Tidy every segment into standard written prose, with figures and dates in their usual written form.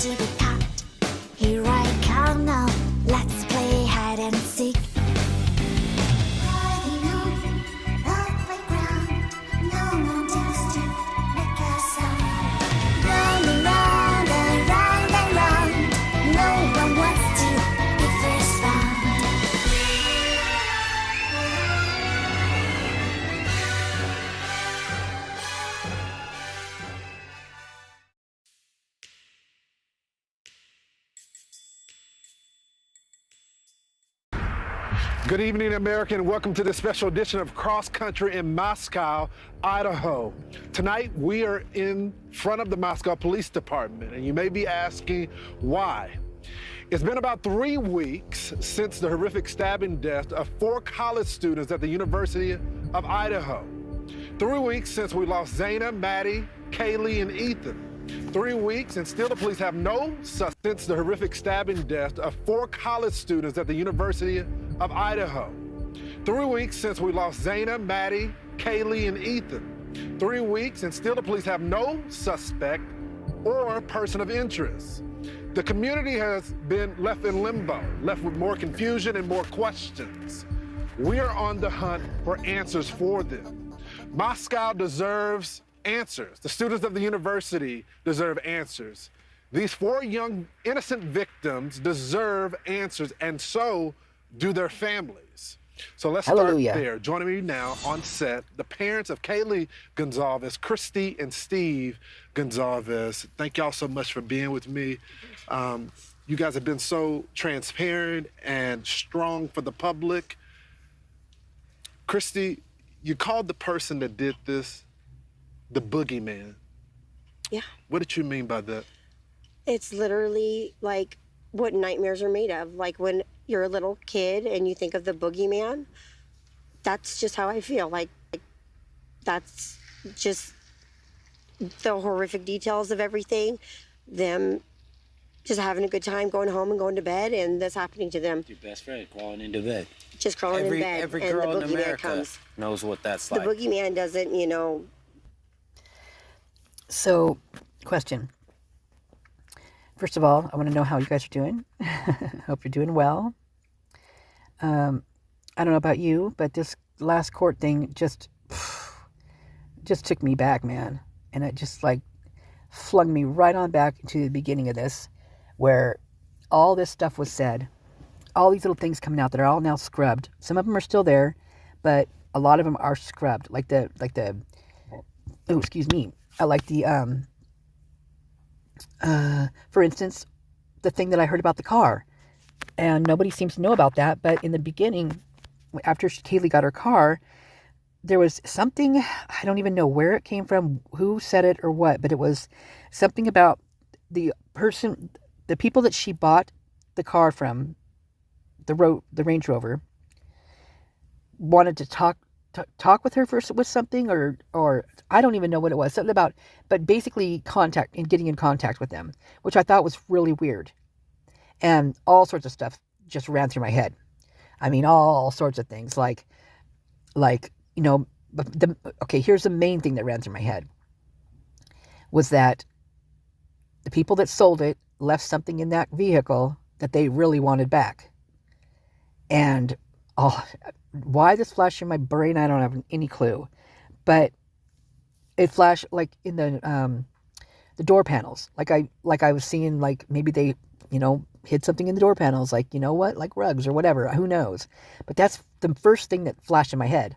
to be caught. Here I come now, let's play hide and seek. Riding on the playground, no one dares to make a sound. Round and round and round and round, no one wants to be first found. Good evening, America, and welcome to this special edition of Cross Country in Moscow, Idaho. Tonight, we are in front of the Moscow Police Department, and you may be asking why. It's been about 3 weeks since the horrific stabbing death of 4 college students at the University of Idaho. 3 weeks since we lost Zana, Maddie, Kelley, and Ethan. 3 weeks, and still the police have no suspects since the horrific stabbing death of 4 college students at the University of Idaho. 3 weeks since we lost Zana, Maddie, Kelley, and Ethan. 3 weeks, and still the police have no suspect or person of interest. The community has been left in limbo, left with more confusion and more questions. We are on the hunt for answers for them. Moscow deserves answers. The students of the university deserve answers. These 4 young, innocent victims deserve answers, and so do their families. So let's start there. Joining me now on set, the parents of Kelley Gonzalez, Kristi and Steve Gonzalez. Thank y'all so much for being with me. You guys have been so transparent and strong for the public. Kristi, you called the person that did this the boogeyman. Yeah. What did you mean by that? It's literally like what nightmares are made of. Like when you're a little kid and you think of the boogeyman, that's just how I feel. Like that's just the horrific details of everything. Them just having a good time, going home and going to bed, and this happening to them. Your best friend crawling into bed. Just crawling in bed. Every and girl the in boogeyman America comes. knows what that's The like. boogeyman doesn't, So, question. First of all, I want to know how you guys are doing. Hope you're doing well. I don't know about you, but this last court thing just took me back, man. And it just flung me right on back into the beginning of this, where all this stuff was said. All these little things coming out that are all now scrubbed. Some of them are still there, but a lot of them are scrubbed. For instance, the thing that I heard about the car, and nobody seems to know about that. But in the beginning, after Kelley got her car, there was something, I don't even know where it came from, who said it or what, but it was something about the people that she bought the car from, the Range Rover, wanted to talk with her with something, or I don't even know what it was, something about, but basically getting in contact with them, which I thought was really weird. And all sorts of stuff just ran through my head. I mean, all sorts of things, here's the main thing that ran through my head, was that the people that sold it left something in that vehicle that they really wanted back. And why this flashed in my brain, I don't have any clue. But it flashed in the door panels. Like I was seeing, maybe they, hid something in the door panels, like rugs or whatever, who knows. But that's the first thing that flashed in my head.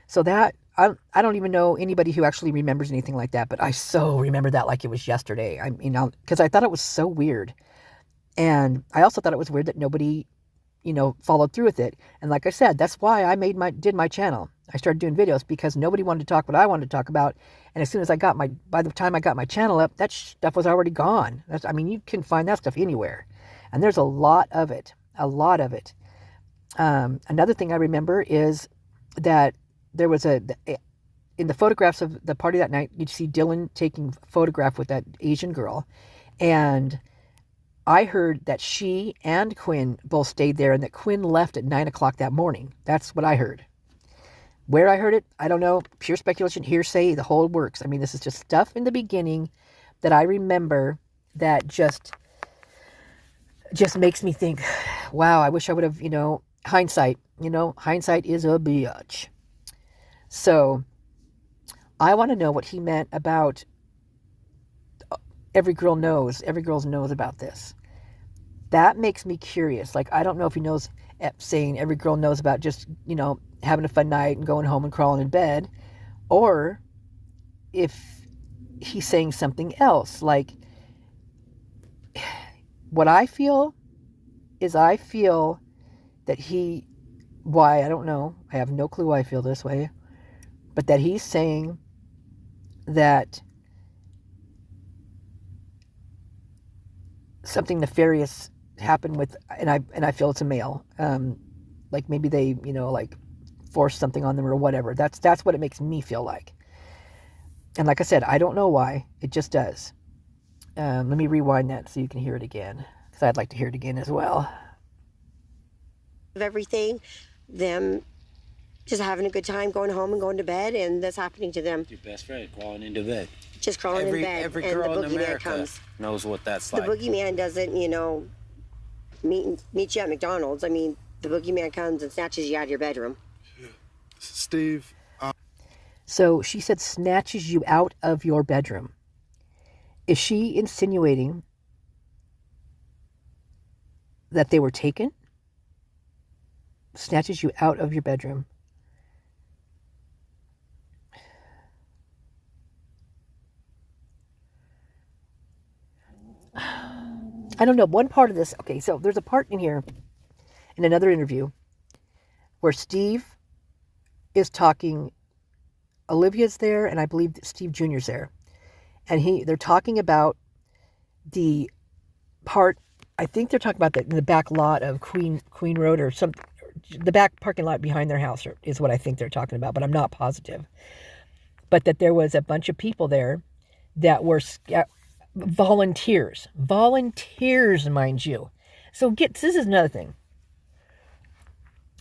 So that, I don't even know anybody who actually remembers anything like that, but I so remember that like it was yesterday. Because I thought it was so weird. And I also thought it was weird that nobody, followed through with it. And like I said, that's why I did my channel. I started doing videos because nobody wanted to talk what I wanted to talk about. And as soon as by the time I got my channel up, that stuff was already gone. You can find that stuff anywhere. And there's a lot of it. Another thing I remember is that there was in the photographs of the party that night, you'd see Dylan taking a photograph with that Asian girl. And I heard that she and Quinn both stayed there, and that Quinn left at 9 o'clock that morning. That's what I heard. Where I heard it, I don't know. Pure speculation, hearsay, the whole works. This is just stuff in the beginning that I remember that just just makes me think, wow, I wish I would have, hindsight, hindsight is a bitch. So I want to know what he meant about every girl knows about this. That makes me curious. Like, I don't know if he knows, saying every girl knows about just, having a fun night and going home and crawling in bed, or if he's saying something else. Like, what I feel is, I feel that I don't know, I have no clue why I feel this way, but that he's saying that something nefarious happened with, and I feel it's a male, like maybe they, like forced something on them or whatever. That's what it makes me feel like. And like I said, I don't know why, it just does. Let me rewind that so you can hear it again, because I'd like to hear it again as well. Of everything, them just having a good time, going home and going to bed, and this happening to them. Your best friend crawling into bed. Just crawling in bed, Every and girl the in boogeyman America comes. knows what that's The like. boogeyman doesn't, meet you at McDonald's. I mean, the boogeyman comes and snatches you out of your bedroom. Steve, So she said snatches you out of your bedroom. Is she insinuating that they were taken? Snatches you out of your bedroom. I don't know. One part of this, okay, so there's a part in here, in another interview, where Steve is talking, Olivia's there, and I believe Steve Jr.'s there. And they're talking about the part, I think they're talking about the back lot of Queen Road, or the back parking lot behind their house is what I think they're talking about, but I'm not positive. But that there was a bunch of people there that were volunteers, mind you. So this is another thing.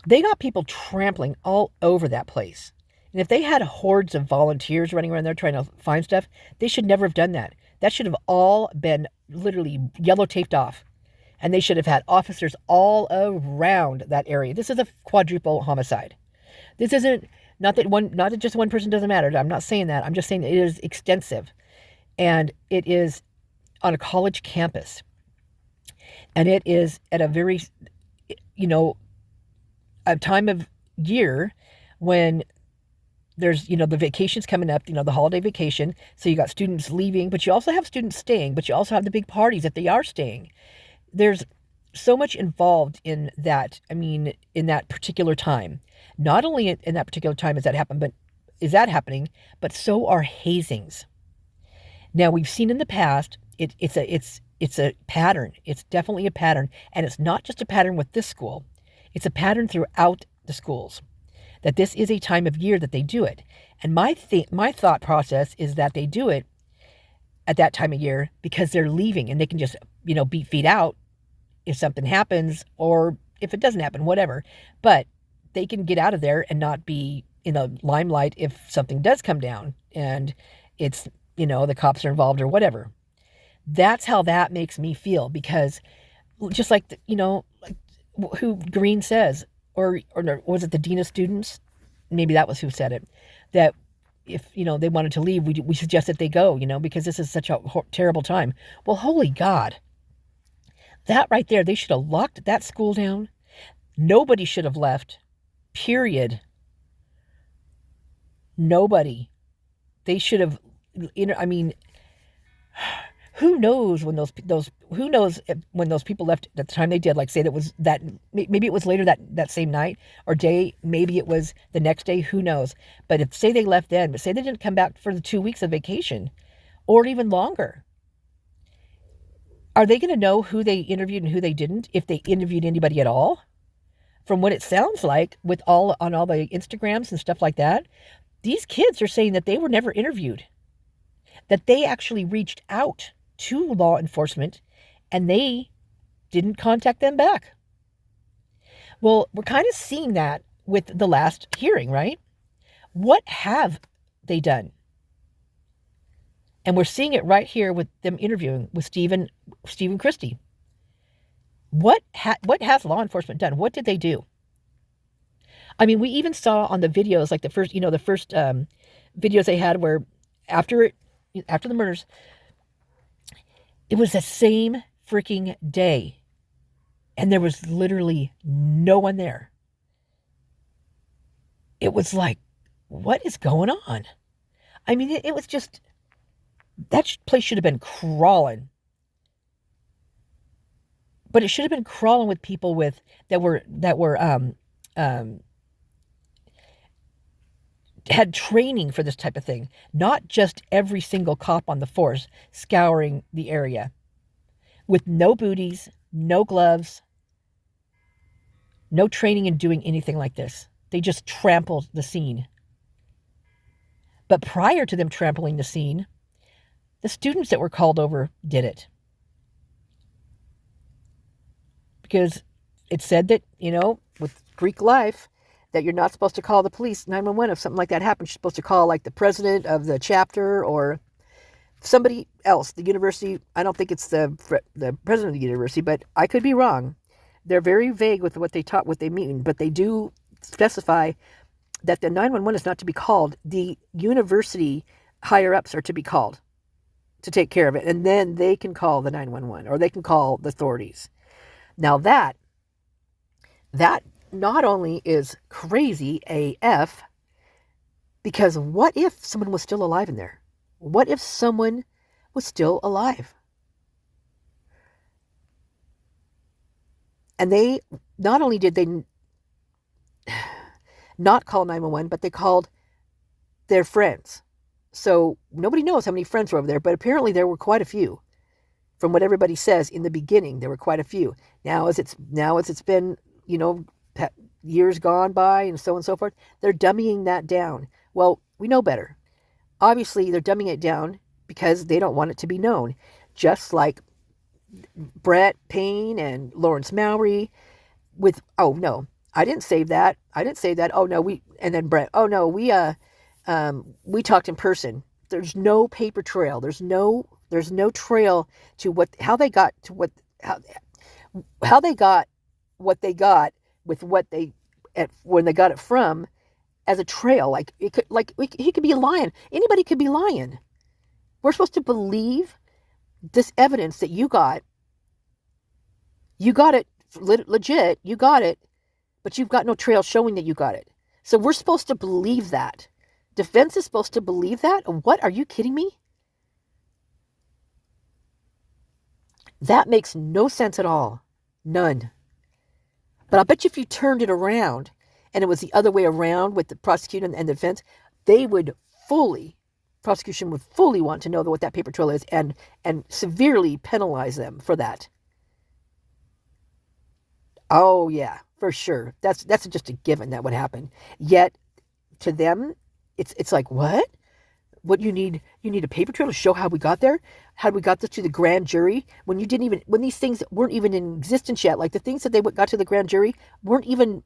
They got people trampling all over that place. And if they had hordes of volunteers running around there trying to find stuff, they should never have done that. That should have all been literally yellow taped off. And they should have had officers all around that area. This is a quadruple homicide. This isn't, not that just one person doesn't matter. I'm not saying that. I'm just saying it is extensive. And it is on a college campus. And it is at a very, a time of year when there's, the vacations coming up, the holiday vacation. So you got students leaving, but you also have students staying, but you also have the big parties if they are staying. There's so much involved in that. I mean, in that particular time, not only in that particular time is that happening, but so are hazings. Now, we've seen in the past, it's a pattern. It's definitely a pattern. And it's not just a pattern with this school. It's a pattern throughout the schools, that this is a time of year that they do it. And my thought process is that they do it at that time of year because they're leaving and they can just, beat feet out if something happens, or if it doesn't happen, whatever. But they can get out of there and not be in the limelight if something does come down and it's, the cops are involved or whatever. That's how that makes me feel, because just like, like who Green says, or was it the dean of students? Maybe that was who said it, that if, they wanted to leave, we suggest that they go, because this is such a terrible time. Well, holy God, that right there, they should have locked that school down. Nobody should have left, period. Nobody. They should have, who knows when when those people left at the time they did, like say that was that, maybe it was later that same night or day, maybe it was the next day, who knows. But if say they left then, but say they didn't come back for the 2 weeks of vacation or even longer, are they going to know who they interviewed and who they didn't, if they interviewed anybody at all? From what it sounds like on all the Instagrams and stuff like that, these kids are saying that they were never interviewed, that they actually reached out to law enforcement and they didn't contact them back. Well, we're kind of seeing that with the last hearing, right? What have they done? And we're seeing it right here with them interviewing with Steve Kristi. What has law enforcement done? What did they do? I mean, we even saw on the videos, like the first videos they had where after the murders, it was the same freaking day. And there was literally no one there. It was like, what is going on? I mean, it was just, that place should have been crawling. But it should have been crawling with people that had training for this type of thing, not just every single cop on the force scouring the area with no booties, no gloves, no training in doing anything like this. They just trampled the scene. But prior to them trampling the scene, the students that were called over did it. Because it said that, with Greek life, that you're not supposed to call the police 911 if something like that happens. You're supposed to call like the president of the chapter or somebody else. The university, I don't think it's the president of the university, but I could be wrong. They're very vague with what they mean, but they do specify that the 911 is not to be called. The university higher-ups are to be called to take care of it, and then they can call the 911 or they can call the authorities. Now that not only is crazy AF, because what if someone was still alive in there? What if someone was still alive? And they, not only did they not call 911, but they called their friends. So nobody knows how many friends were over there, but apparently there were quite a few. From what everybody says in the beginning, there were quite a few. Now as it's been, years gone by and so on and so forth, they're dummying that down. Well, we know better. Obviously, they're dumbing it down because they don't want it to be known. Just like Brett Payne and Lawrence Mowry with, oh no, I didn't save that. Oh no, we talked in person. There's no paper trail. There's no trail to how they got what they got with when they got it from as a trail. He could be lying. Anybody could be lying. We're supposed to believe this evidence that you got it legit, you got it, but you've got no trail showing that you got it. So we're supposed to believe that. Defense is supposed to believe that? What? Are you kidding me? That makes no sense at all. None. But I'll bet you if you turned it around and it was the other way around with the prosecution and the defense, prosecution would fully want to know what that paper trail is and severely penalize them for that. Oh yeah, for sure. That's just a given that would happen. Yet to them, it's like, what? What you need a paper trail to show how we got there? How we got this to the grand jury when these things weren't even in existence yet. Like the things that they got to the grand jury weren't even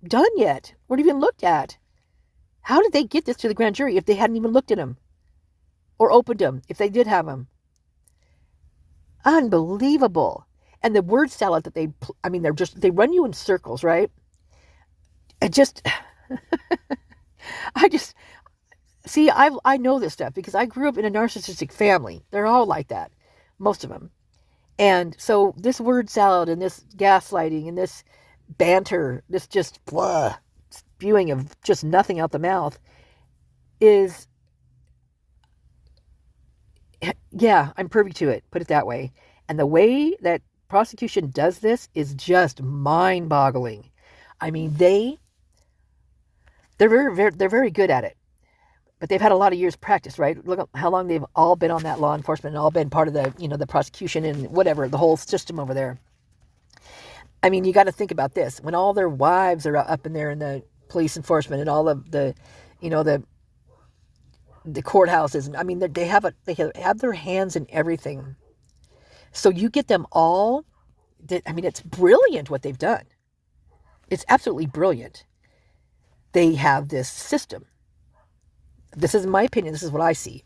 done yet, weren't even looked at. How did they get this to the grand jury if they hadn't even looked at them or opened them, if they did have them? Unbelievable. And the word salad that they run you in circles, right? See, I know this stuff because I grew up in a narcissistic family. They're all like that, most of them. And so this word salad and this gaslighting and this banter, this just spewing of just nothing out the mouth is, yeah, I'm privy to it, put it that way. And the way that prosecution does this is just mind-boggling. I mean, they're very good at it. But they've had a lot of years practice, right? Look at how long they've all been on that law enforcement and all been part of the, the prosecution and whatever, the whole system over there. I mean, you got to think about this. When all their wives are up in there in the police enforcement and all of the, the courthouses. I mean, they have their hands in everything. So you get them all. I mean, it's brilliant what they've done. It's absolutely brilliant. They have this system. This is my opinion. This is what I see.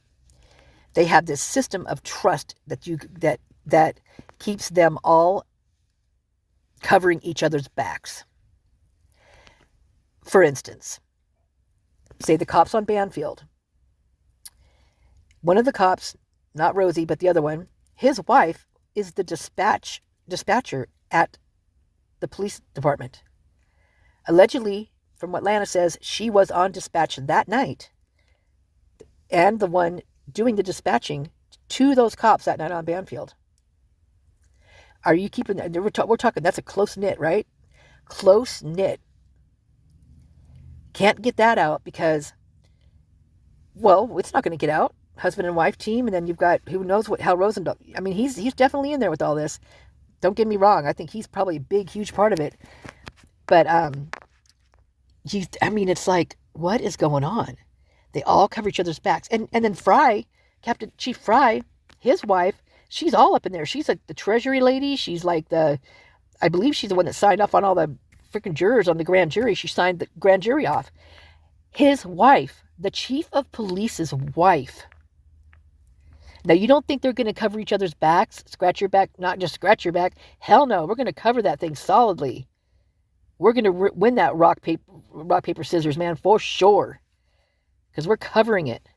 They have this system of trust that keeps them all covering each other's backs. For instance, say the cops on Banfield. One of the cops, not Rosie, but the other one, his wife is the dispatcher at the police department. Allegedly, from what Lana says, she was on dispatch that night and the one doing the dispatching to those cops that night on Banfield. Are you keeping that? We're talking, that's a close knit, right? Close knit. Can't get that out because, well, it's not going to get out. Husband and wife team, and then you've got who knows how Rosendahl. I mean, he's definitely in there with all this. Don't get me wrong. I think he's probably a big, huge part of it. But it's like, what is going on? They all cover each other's backs, and then Fry, Chief Fry, his wife, she's all up in there. She's like the Treasury lady. She's like I believe she's the one that signed off on all the freaking jurors on the grand jury. She signed the grand jury off. His wife, the chief of police's wife. Now, you don't think they're going to cover each other's backs, scratch your back, not just scratch your back. Hell no, we're going to cover that thing solidly. We're going to win that rock, paper, scissors, man, for sure. Because we're covering it.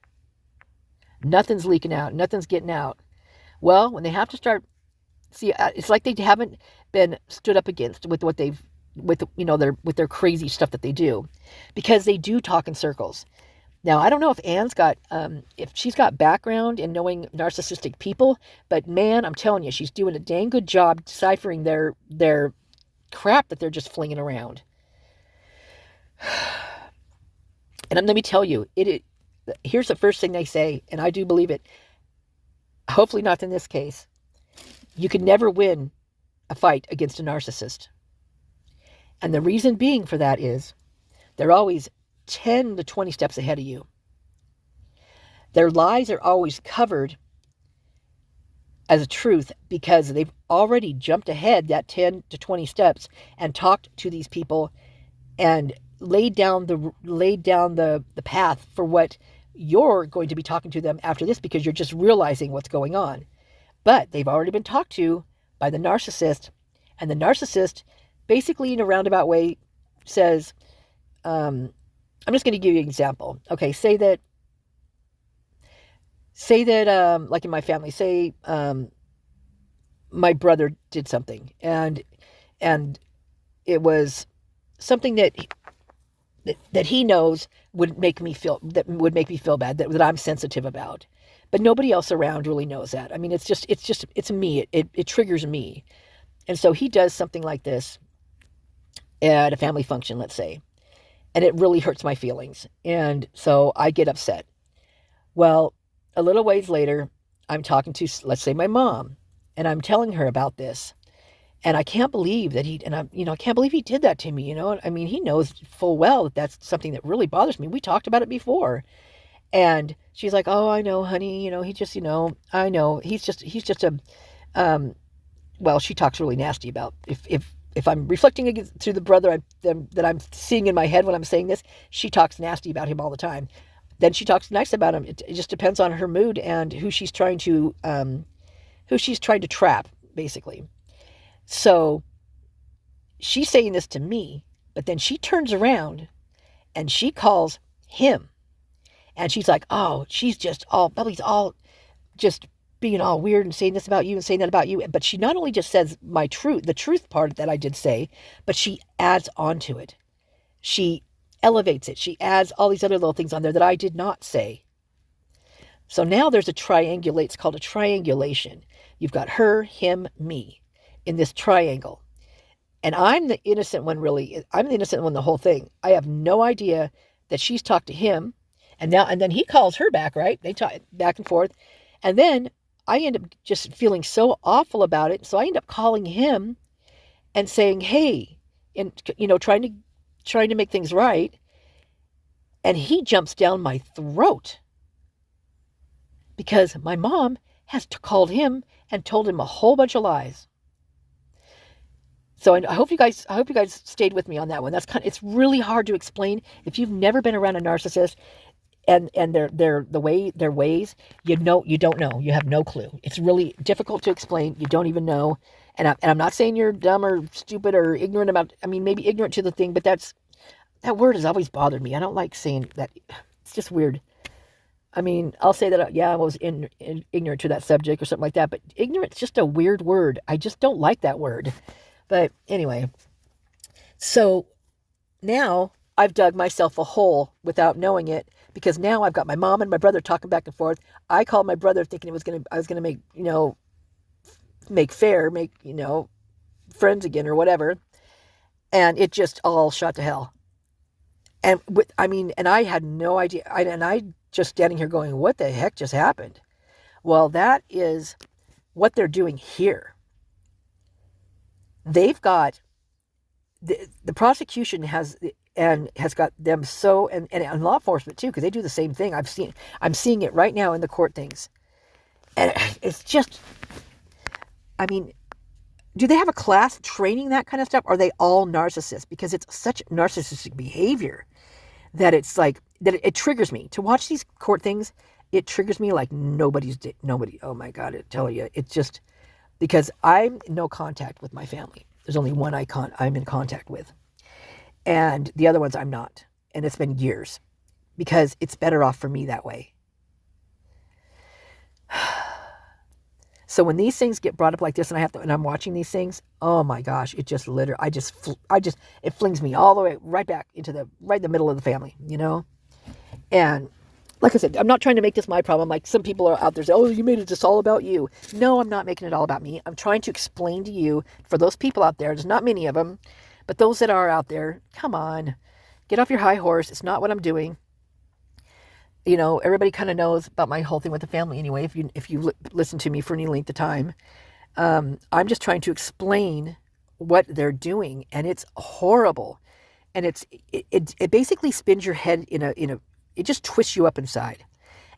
Nothing's leaking out. Nothing's getting out. Well, when they have to start, see, it's like they haven't been stood up against with what they've, with their crazy stuff that they do, because they do talk in circles. Now, I don't know if Anne's got, if she's got background in knowing narcissistic people, but man, I'm telling you, she's doing a dang good job deciphering their crap that they're just flinging around. And let me tell you, here's the first thing they say, and I do believe it. Hopefully not in this case. You can never win a fight against a narcissist. And the reason being for that is they're always 10 to 20 steps ahead of you. Their lies are always covered as a truth because they've already jumped ahead that 10 to 20 steps and talked to these people and laid down the path for what you're going to be talking to them after this, because you're just realizing what's going on. But they've already been talked to by the narcissist, and the narcissist basically in a roundabout way says, I'm just going to give you an example. Okay, say that, like in my family, say my brother did something, and it was something that he knows would make me feel bad, that I'm sensitive about, but nobody else around really knows that. I mean, it's me. It triggers me, and so he does something like this at a family function, let's say. And it really hurts my feelings. And so I get upset. Well, a little ways later, I'm talking to, let's say, my mom, and I'm telling her about this. And I can't believe that I can't believe he did that to me. I mean, he knows full well that that's something that really bothers me. We talked about it before. And she's like, oh, I know, honey. He just, I know. He's just a, well, she talks really nasty about if I'm reflecting through the brother that I'm seeing in my head when I'm saying this, she talks nasty about him all the time. Then she talks nice about him. It just depends on her mood and who she's trying to trap, basically. So she's saying this to me, but then she turns around and she calls him, and she's like, oh, Bubby's all just being all weird and saying this about you and saying that about you. But she not only just says the truth part that I did say, but she adds on to it. She elevates it. She adds all these other little things on there that I did not say. So now there's it's called a triangulation. You've got her, him, me in this triangle. And I'm the innocent one, really. I'm the innocent one, the whole thing. I have no idea that she's talked to him. And then he calls her back, right? They talk back and forth. And then I end up just feeling so awful about it. So I end up calling him and saying, hey, and, trying to make things right. And he jumps down my throat because my mom has called him and told him a whole bunch of lies. So I hope you guys stayed with me on that one. It's really hard to explain if you've never been around a narcissist. and their ways, you don't know. You have no clue. It's really difficult to explain. You don't even know. And I'm not saying you're dumb or stupid or ignorant about, I mean, maybe ignorant to the thing, but that word has always bothered me. I don't like saying that. It's just weird. I mean, I'll say that, yeah, I was ignorant to that subject or something like that, but ignorant's just a weird word. I just don't like that word. But anyway, so now I've dug myself a hole without knowing it, because now I've got my mom and my brother talking back and forth. I called my brother thinking I was gonna make, make friends again or whatever, and it just all shot to hell. And and I had no idea. I just standing here going, what the heck just happened? Well, that is what they're doing here. They've got the prosecution has got them so, and law enforcement too, because they do the same thing. I'm seeing it right now in the court things, and it's just, I mean, do they have a class training that kind of stuff? Are they all narcissists? Because it's such narcissistic behavior that it's like, that it triggers me to watch these court things. It triggers me like nobody. Oh my God, I tell you, it's just because I'm in no contact with my family. There's only one I'm in contact with, and the other ones I'm not. And it's been years, because it's better off for me that way. So when these things get brought up like this, and I'm watching these things, oh my gosh, it just it flings me all the way right back into the middle of the family, And like I said, I'm not trying to make this my problem. Like some people are out there say, oh, you made it just all about you. No, I'm not making it all about me. I'm trying to explain to you, for those people out there, there's not many of them, but those that are out there, come on, get off your high horse. It's not what I'm doing. Everybody kind of knows about my whole thing with the family anyway, if you listen to me for any length of time. I'm just trying to explain what they're doing, and it's horrible. And it basically spins your head it just twists you up inside.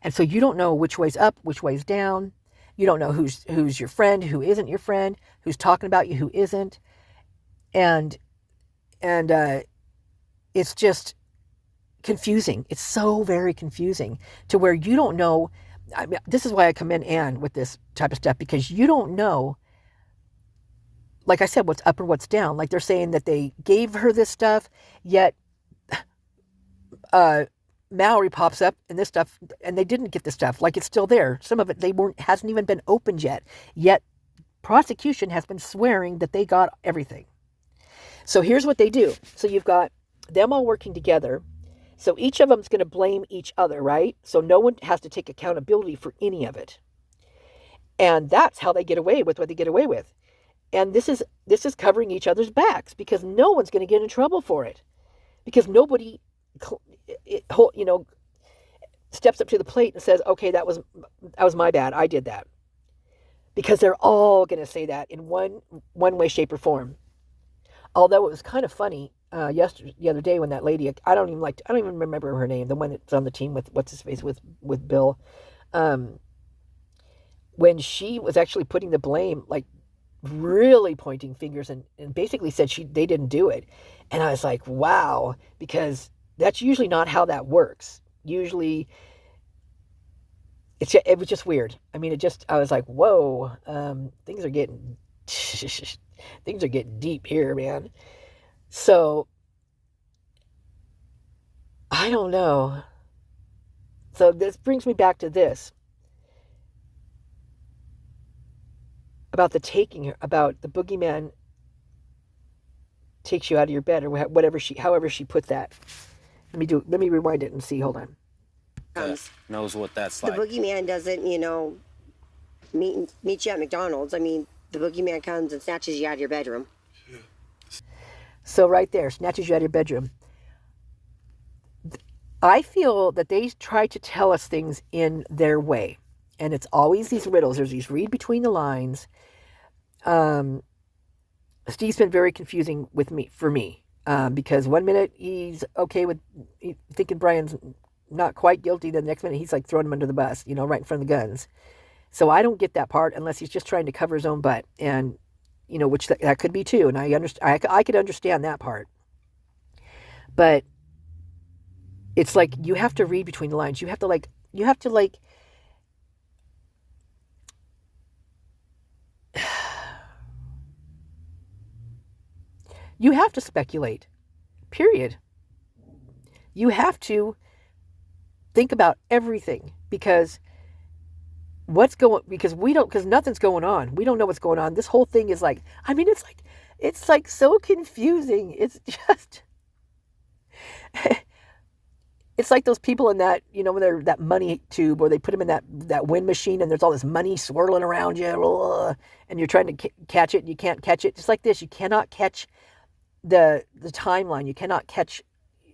And so you don't know which way's up, which way's down. You don't know who's your friend, who isn't your friend, who's talking about you, who isn't. And it's just confusing. It's so very confusing to where you don't know. I mean, this is why I commend Anne with this type of stuff, because you don't know, like I said, what's up or what's down. Like they're saying that they gave her this stuff, yet Mallory pops up and this stuff, and they didn't get the stuff. Like it's still there. Some of it hasn't even been opened yet. Yet prosecution has been swearing that they got everything. So here's what they do. So you've got them all working together. So each of them's going to blame each other, right? So no one has to take accountability for any of it. And that's how they get away with what they get away with. And this is covering each other's backs, because no one's going to get in trouble for it. Because nobody, steps up to the plate and says, okay, that was my bad. I did that. Because they're all going to say that in one way, shape, or form. Although it was kind of funny the other day when that lady, I don't even remember her name, the one that's on the team with what's his face with Bill, when she was actually putting the blame, like really pointing fingers and basically said they didn't do it. And I was like, wow, because that's usually not how that works. Usually it was just weird. I mean, I was like, whoa, things are getting deep here, man. So I don't know. So this brings me back to this. About the boogeyman takes you out of your bed, or however she put that. Let me rewind it and see. Hold on. Knows what that's The like. boogeyman doesn't, meet you at McDonald's. I mean, the boogeyman comes and snatches you out of your bedroom. So right there, snatches you out of your bedroom. I feel that they try to tell us things in their way. And it's always these riddles. There's these read between the lines. Steve's been very confusing for me. Because one minute he's okay with thinking Brian's not quite guilty. Then the next minute he's like throwing him under the bus, right in front of the guns. So I don't get that part unless he's just trying to cover his own butt. And, which that could be too. And I could understand that part. But it's like you have to read between the lines. You have to like you have to speculate. Period. You have to think about everything because because nothing's going on. We don't know what's going on. This whole thing is like, I mean, it's like so confusing. It's just it's like those people in that, you know, when they're that money tube or they put them in that wind machine and there's all this money swirling around you and you're trying to catch it and you can't catch it. Just like this, you cannot catch the timeline. You cannot catch,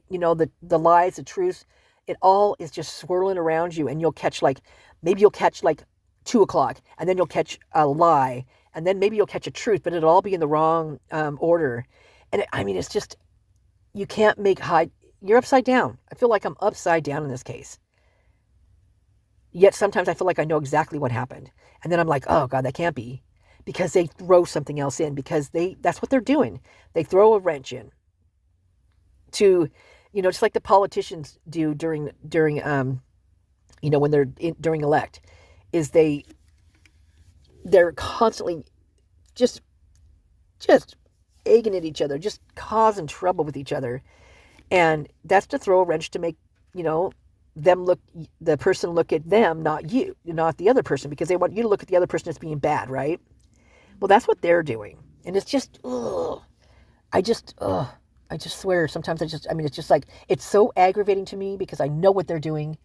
you know, the lies, the truths. It all is just swirling around you, and maybe you'll catch like 2 o'clock, and then you'll catch a lie, and then maybe you'll catch a truth, but it'll all be in the wrong order. And it's just, you can't you're upside down. I feel like I'm upside down in this case. Yet sometimes I feel like I know exactly what happened. And then I'm like, oh God, that can't be. Because they throw something else in, because that's what they're doing. They throw a wrench in to, you know, just like the politicians do during you know, when they're during elect, is they're constantly just egging at each other, just causing trouble with each other. And that's to throw a wrench to make, you know, the person look at them, not you, not the other person, because they want you to look at the other person as being bad, right? Well, that's what they're doing. And it's just, I just swear, sometimes it's just like, it's so aggravating to me because I know what they're doing.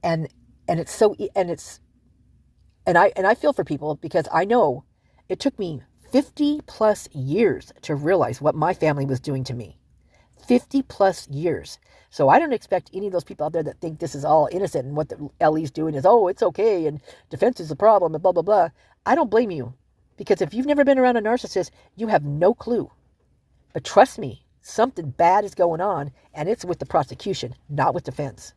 And it's so, and I feel for people because I know it took me 50 plus years to realize what my family was doing to me. 50 plus years. So I don't expect any of those people out there that think this is all innocent and what the LE's doing is, oh, it's okay and defense is a problem and blah, blah, blah. I don't blame you, because if you've never been around a narcissist, you have no clue. But trust me, something bad is going on, and it's with the prosecution, not with defense.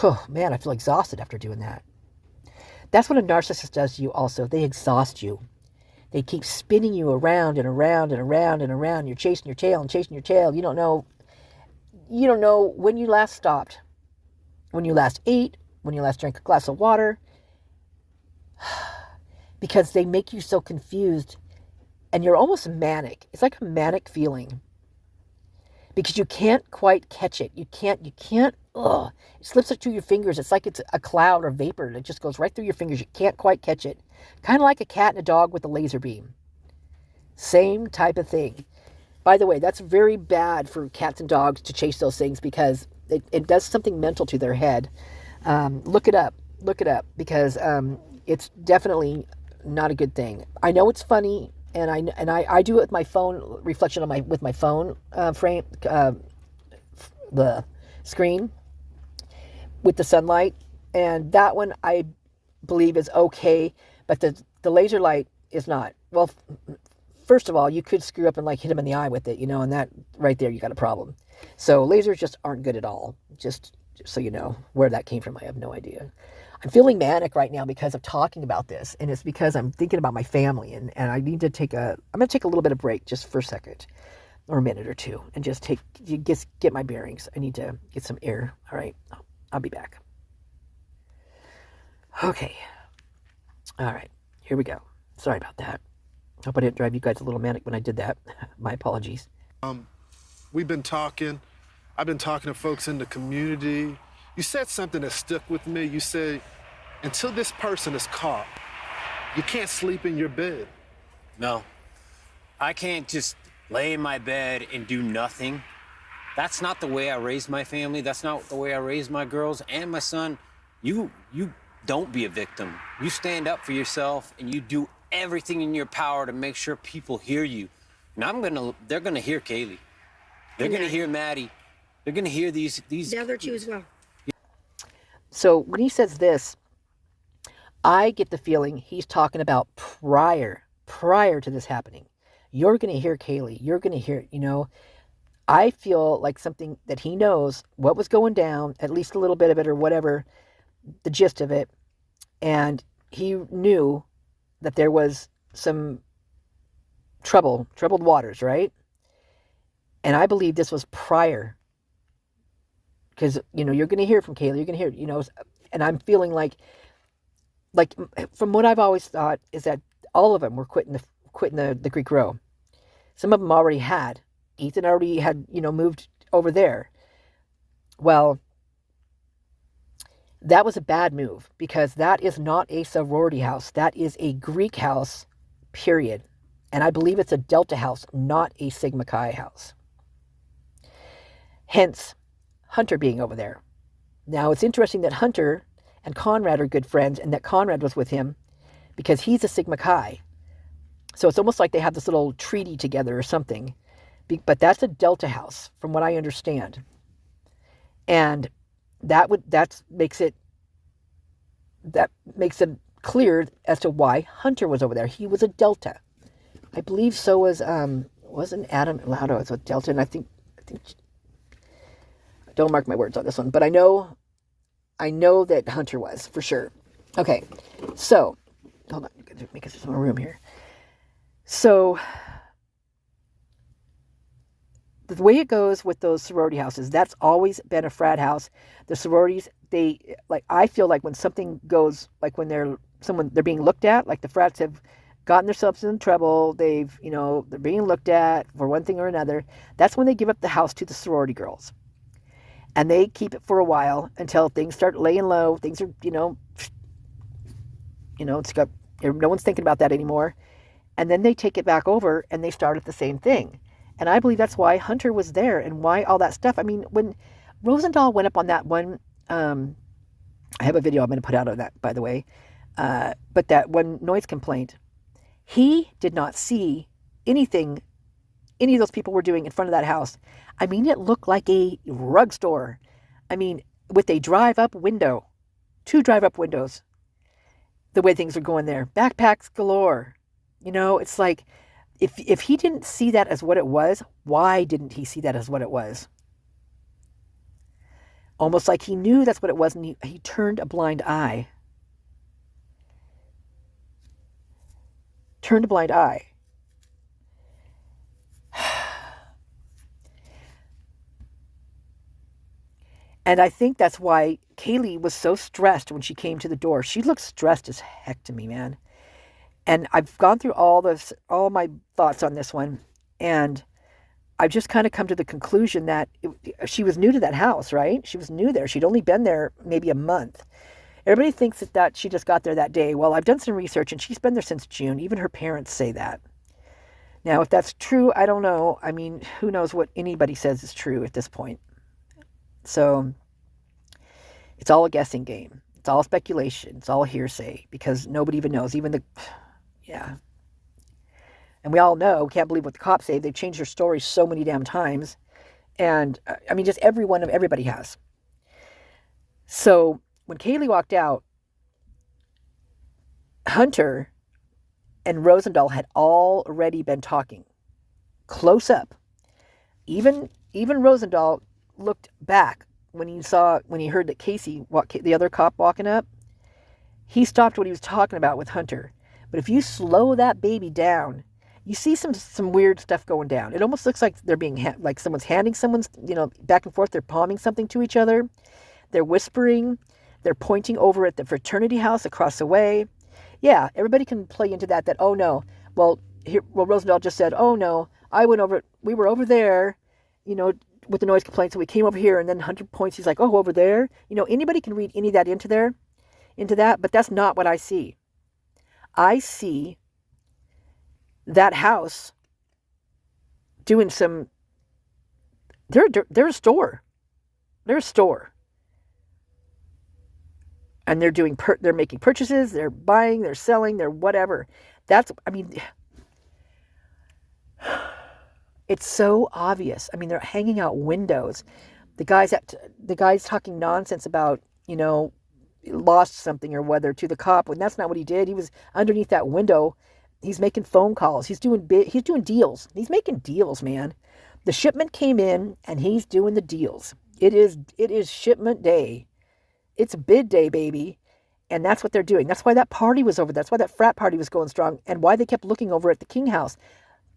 Oh, man, I feel exhausted after doing that. That's what a narcissist does to you also. They exhaust you. They keep spinning you around and around and around and around. You're chasing your tail and chasing your tail. You don't know when you last stopped, when you last ate, when you last drank a glass of water, because they make you so confused and you're almost manic. It's like a manic feeling because you can't quite catch it. You can't, it slips through your fingers. It's like it's a cloud or vapor. It just goes right through your fingers. You can't quite catch it. Kind of like a cat and a dog with a laser beam. Same type of thing. By the way, that's very bad for cats and dogs to chase those things because it does something mental to their head. Look it up, because it's definitely not a good thing. I know it's funny, and I do it with my phone reflection with my phone frame, the screen with the sunlight, and that one I believe is okay, but the laser light is not. Well, first of all, you could screw up and like hit him in the eye with it, and that right there you got a problem. So lasers just aren't good at all. Just so you know where that came from, I have no idea. I'm feeling manic right now because of talking about this, and it's because I'm thinking about my family, and I need to I'm going to take a little bit of break just for a second or a minute or two and just get my bearings. I need to get some air. All right, I'll be back. Okay. All right, here we go. Sorry about that. Hope I didn't drive you guys a little manic when I did that. My apologies. We've been talking. I've been talking to folks in the community. You said something that stuck with me. You said, until this person is caught, you can't sleep in your bed. No, I can't just lay in my bed and do nothing. That's not the way I raised my family. That's not the way I raised my girls and my son. You don't be a victim. You stand up for yourself and you do everything in your power to make sure people hear you. And they're gonna hear Kaylee. They're gonna hear Maddie. They're gonna hear these. The other two as well. So when he says this, I get the feeling he's talking about prior to this happening. You're going to hear Kaylee. You're going to hear, I feel like something that he knows what was going down, at least a little bit of it or whatever, the gist of it. And he knew that there was some troubled waters, right? And I believe this was prior, because, you're going to hear from Kaylee, you're going to hear, and I'm feeling like from what I've always thought is that all of them were quitting the Greek row. Some of them already had. Ethan already had, moved over there. Well, that was a bad move, because that is not a sorority house. That is a Greek house, period. And I believe it's a Delta house, not a Sigma Chi house. Hence, Hunter being over there. Now, it's interesting that Hunter and Conrad are good friends, and that Conrad was with him because he's a Sigma Chi. So it's almost like they have this little treaty together or something. But that's a Delta house, from what I understand. And that makes it clear as to why Hunter was over there. He was a Delta. I believe so was wasn't Adam Lauda was a Delta, and I think don't mark my words on this one, but I know that Hunter was for sure. Okay, so hold on, make some more room here. So the way it goes with those sorority houses, that's always been a frat house. The sororities, I feel like when something goes, like when they're being looked at, like the frats have gotten themselves in trouble, they're being looked at for one thing or another, that's when they give up the house to the sorority girls. And they keep it for a while until things start laying low. Things are, it's got, no one's thinking about that anymore. And then they take it back over and they start at the same thing. And I believe that's why Hunter was there and why all that stuff. I mean, when Rosendahl went up on that one, I have a video I'm going to put out of that, by the way. But that one noise complaint, he did not see anything any of those people were doing in front of that house. I mean, it looked like a rug store. I mean, with a drive-up window, 2 drive-up windows, the way things are going there. Backpacks galore. It's like, if he didn't see that as what it was, why didn't he see that as what it was? Almost like he knew that's what it was, and he turned a blind eye. Turned a blind eye. And I think that's why Kaylee was so stressed when she came to the door. She looked stressed as heck to me, man. And I've gone through all my thoughts on this one, and I've just kind of come to the conclusion that she was new to that house, right? She was new there. She'd only been there maybe a month. Everybody thinks that she just got there that day. Well, I've done some research, and she's been there since June. Even her parents say that. Now, if that's true, I don't know. I mean, who knows what anybody says is true at this point. So it's all a guessing game. It's all speculation. It's all hearsay, because nobody even knows. Yeah. And we all know, we can't believe what the cops say. They've changed their stories so many damn times. And I mean, just everybody has. So when Kaylee walked out, Hunter and Rosendahl had already been talking close up. Even Rosendahl looked back when he heard that the other cop walking up. He stopped what he was talking about with Hunter. But if you slow that baby down, you see some weird stuff going down. It almost looks like they're being like someone's handing someone's, back and forth. They're palming something to each other. They're whispering. They're pointing over at the fraternity house across the way. Yeah, everybody can play into that, oh no. Well, Rosendahl just said, oh no, we were over there, with the noise complaints, so we came over here, and then Hunter points, he's like, oh, over there. Anybody can read any of that into that, but that's not what I see. I see that house doing some, they're a store. They're a store. And they're making purchases, they're buying, they're selling, they're whatever. It's so obvious. I mean, they're hanging out windows. The guy's talking nonsense about, lost something or whether to the cop, when that's not what he did. He was underneath that window. He's making phone calls. He's doing deals. He's making deals, man. The shipment came in and he's doing the deals. It is shipment day. It's bid day, baby. And that's what they're doing. That's why that party was over there. That's why that frat party was going strong, and why they kept looking over at the King house,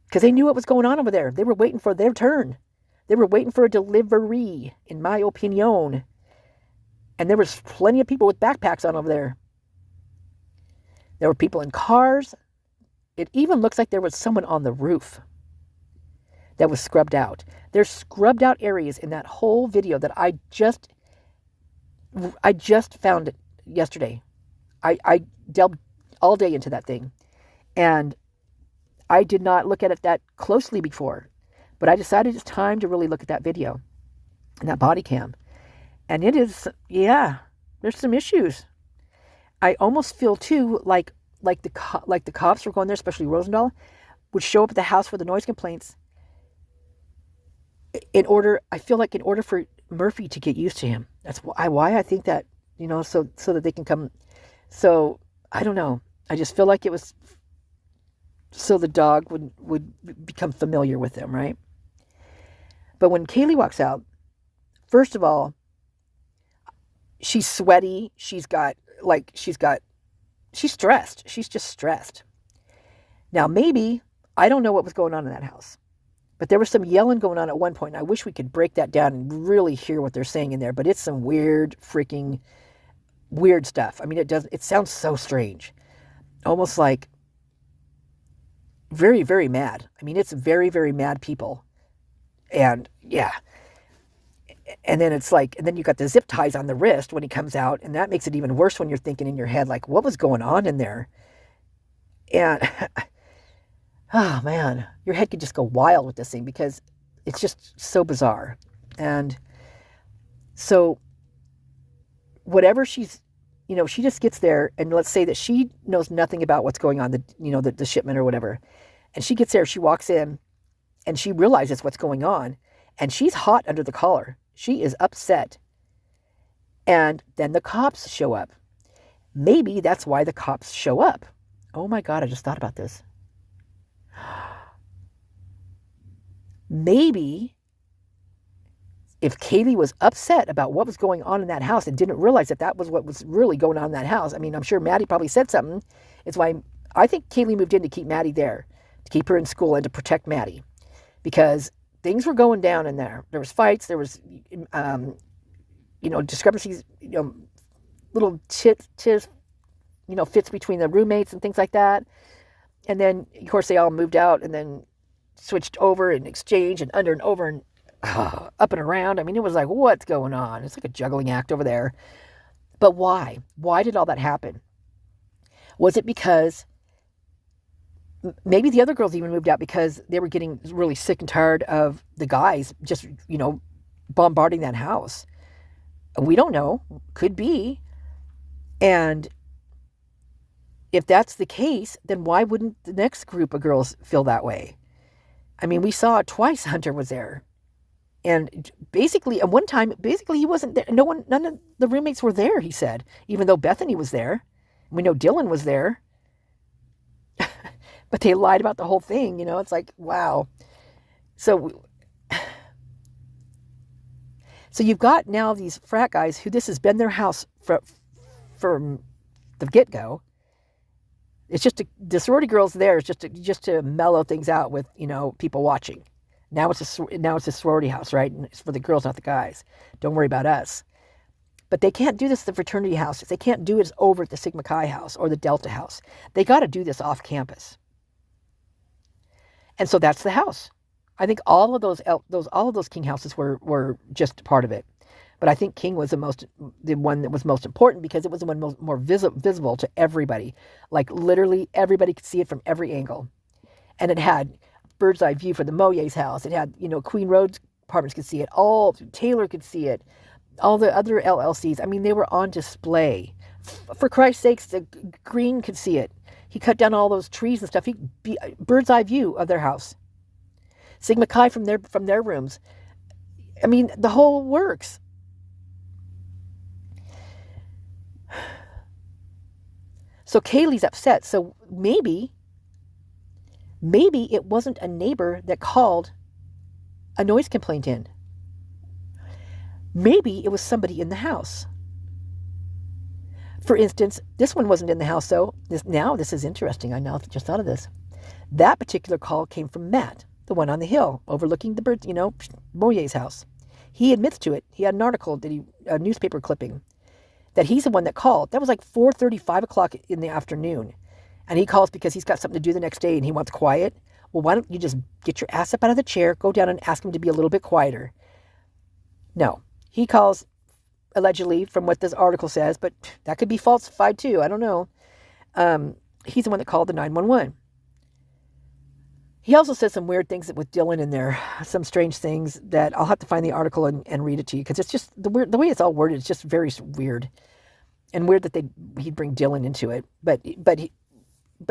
because they knew what was going on over there. They were waiting for their turn. They were waiting for a delivery, in my opinion. And there was plenty of people with backpacks on over there. There were people in cars. It even looks like there was someone on the roof that was scrubbed out. There's scrubbed out areas in that whole video that I just found it yesterday. I delved all day into that thing. And I did not look at it that closely before. But I decided it's time to really look at that video and that body cam. And it is, yeah, there's some issues. I almost feel too like the cops were going there, especially Rosendahl, would show up at the house for the noise complaints. I feel like in order for Murphy to get used to him. That's why I think that, so that they can come. So I don't know. I just feel like it was so the dog would become familiar with them, right? But when Kaylee walks out, first of all, she's sweaty. She's stressed. She's just stressed. Now, maybe, I don't know what was going on in that house, but there was some yelling going on at one point. And I wish we could break that down and really hear what they're saying in there, but it's some weird stuff. I mean, it sounds so strange. Almost like very, very mad. I mean, it's very, very mad people. And yeah. And then and then you got the zip ties on the wrist when he comes out, and that makes it even worse when you're thinking in your head, like, what was going on in there? And, oh man, your head could just go wild with this thing because it's just so bizarre. And so whatever she just gets there, and let's say that she knows nothing about what's going on, the shipment or whatever. And she gets there, she walks in, and she realizes what's going on, and she's hot under the collar. She is upset. And then the cops show up. Maybe that's why the cops show up. Oh my God, I just thought about this. Maybe if Kaylee was upset about what was going on in that house and didn't realize that was what was really going on in that house. I mean, I'm sure Maddie probably said something. It's why I think Kaylee moved in to keep Maddie there, to keep her in school and to protect Maddie. Because things were going down in there. There was fights. There was, discrepancies, little fits between the roommates and things like that. And then, of course, they all moved out and then switched over and exchanged and under and over and up and around. I mean, it was like, what's going on? It's like a juggling act over there. But why? Why did all that happen? Was it because maybe the other girls even moved out because they were getting really sick and tired of the guys just, bombarding that house? We don't know. Could be. And if that's the case, then why wouldn't the next group of girls feel that way? I mean, we saw twice Hunter was there. And basically, at one time, he wasn't there. None of the roommates were there, he said, even though Bethany was there. We know Dylan was there. But they lied about the whole thing, It's like, wow. So you've got now these frat guys who this has been their house from the get-go. It's just the sorority girls there is just to mellow things out with, people watching. Now it's a sorority house, right? And it's for the girls, not the guys. Don't worry about us. But they can't do this at the fraternity houses. They can't do it over at the Sigma Chi house or the Delta house. They got to do this off campus. And so that's the house. I think all of those King houses were just part of it. But I think King was the one that was most important because it was the one more visible to everybody. Like literally everybody could see it from every angle. And it had bird's eye view for the Moyer's house. It had, Queen Road's apartments could see it. All Taylor could see it. All the other LLCs. I mean, they were on display. For Christ's sakes, the Green could see it. He cut down all those trees and stuff. Bird's eye view of their house. Sigma Chi from their rooms. I mean, the whole works. So Kaylee's upset. So maybe it wasn't a neighbor that called a noise complaint in. Maybe it was somebody in the house. For instance, this one wasn't in the house, though. This is interesting. I now just thought of this. That particular call came from Matt, the one on the hill overlooking the bird, Moyer's house. He admits to it. He had an article a newspaper clipping, that he's the one that called. That was like 4:30, 5 o'clock in the afternoon. And he calls because he's got something to do the next day and he wants quiet. Well, why don't you just get your ass up out of the chair, go down and ask him to be a little bit quieter? No. He calls, allegedly, from what this article says, but that could be falsified too. I don't know. He's the one that called the 911. He also says some weird things with Dylan in there, some strange things that I'll have to find the article and read it to you, because it's just the way it's all worded. It's just very weird, and weird that he'd bring Dylan into it. But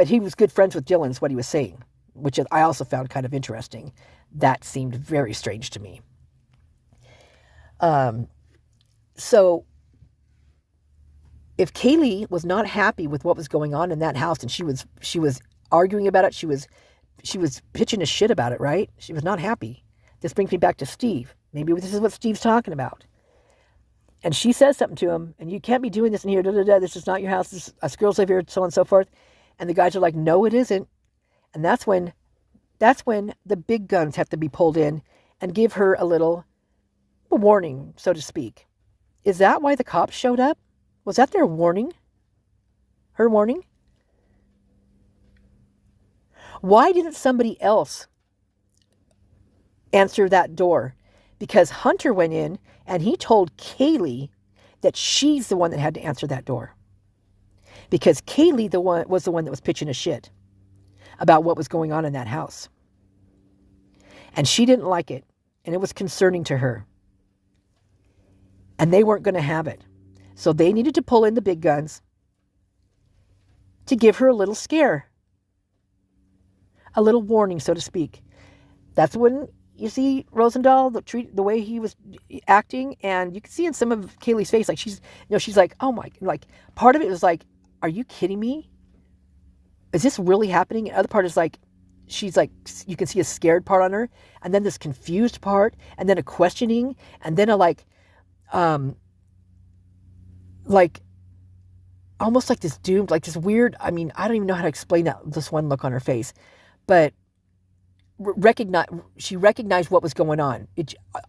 he was good friends with Dylan, is what he was saying, which I also found kind of interesting. That seemed very strange to me. So if Kelley was not happy with what was going on in that house, and she was arguing about it, she was pitching a shit about it, right? She was not happy. This brings me back to Steve. Maybe this is what Steve's talking about. And she says something to him, and you can't be doing this in here, this is not your house, us girls live here, so on and so forth. And the guys are like, no, it isn't. And that's when the big guns have to be pulled in and give her a little warning, so to speak. Is that why the cops showed up? Was that their warning? Her warning? Why didn't somebody else answer that door? Because Hunter went in and he told Kelley that she's the one that had to answer that door. Because Kelley was the one that was pitching a shit about what was going on in that house. And she didn't like it. And it was concerning to her. And they weren't going to have it. So they needed to pull in the big guns to give her a little scare. A little warning, so to speak. That's when you see Rosendahl, the way he was acting, and you can see in some of Kaylee's face, like she's like, oh my, like part of it was like, are you kidding me? Is this really happening? And other part is like, she's like, you can see a scared part on her, and then this confused part, and then a questioning, and then a like almost like this doomed, like this weird, I mean, I don't even know how to explain this one look on her face, but she recognized what was going on.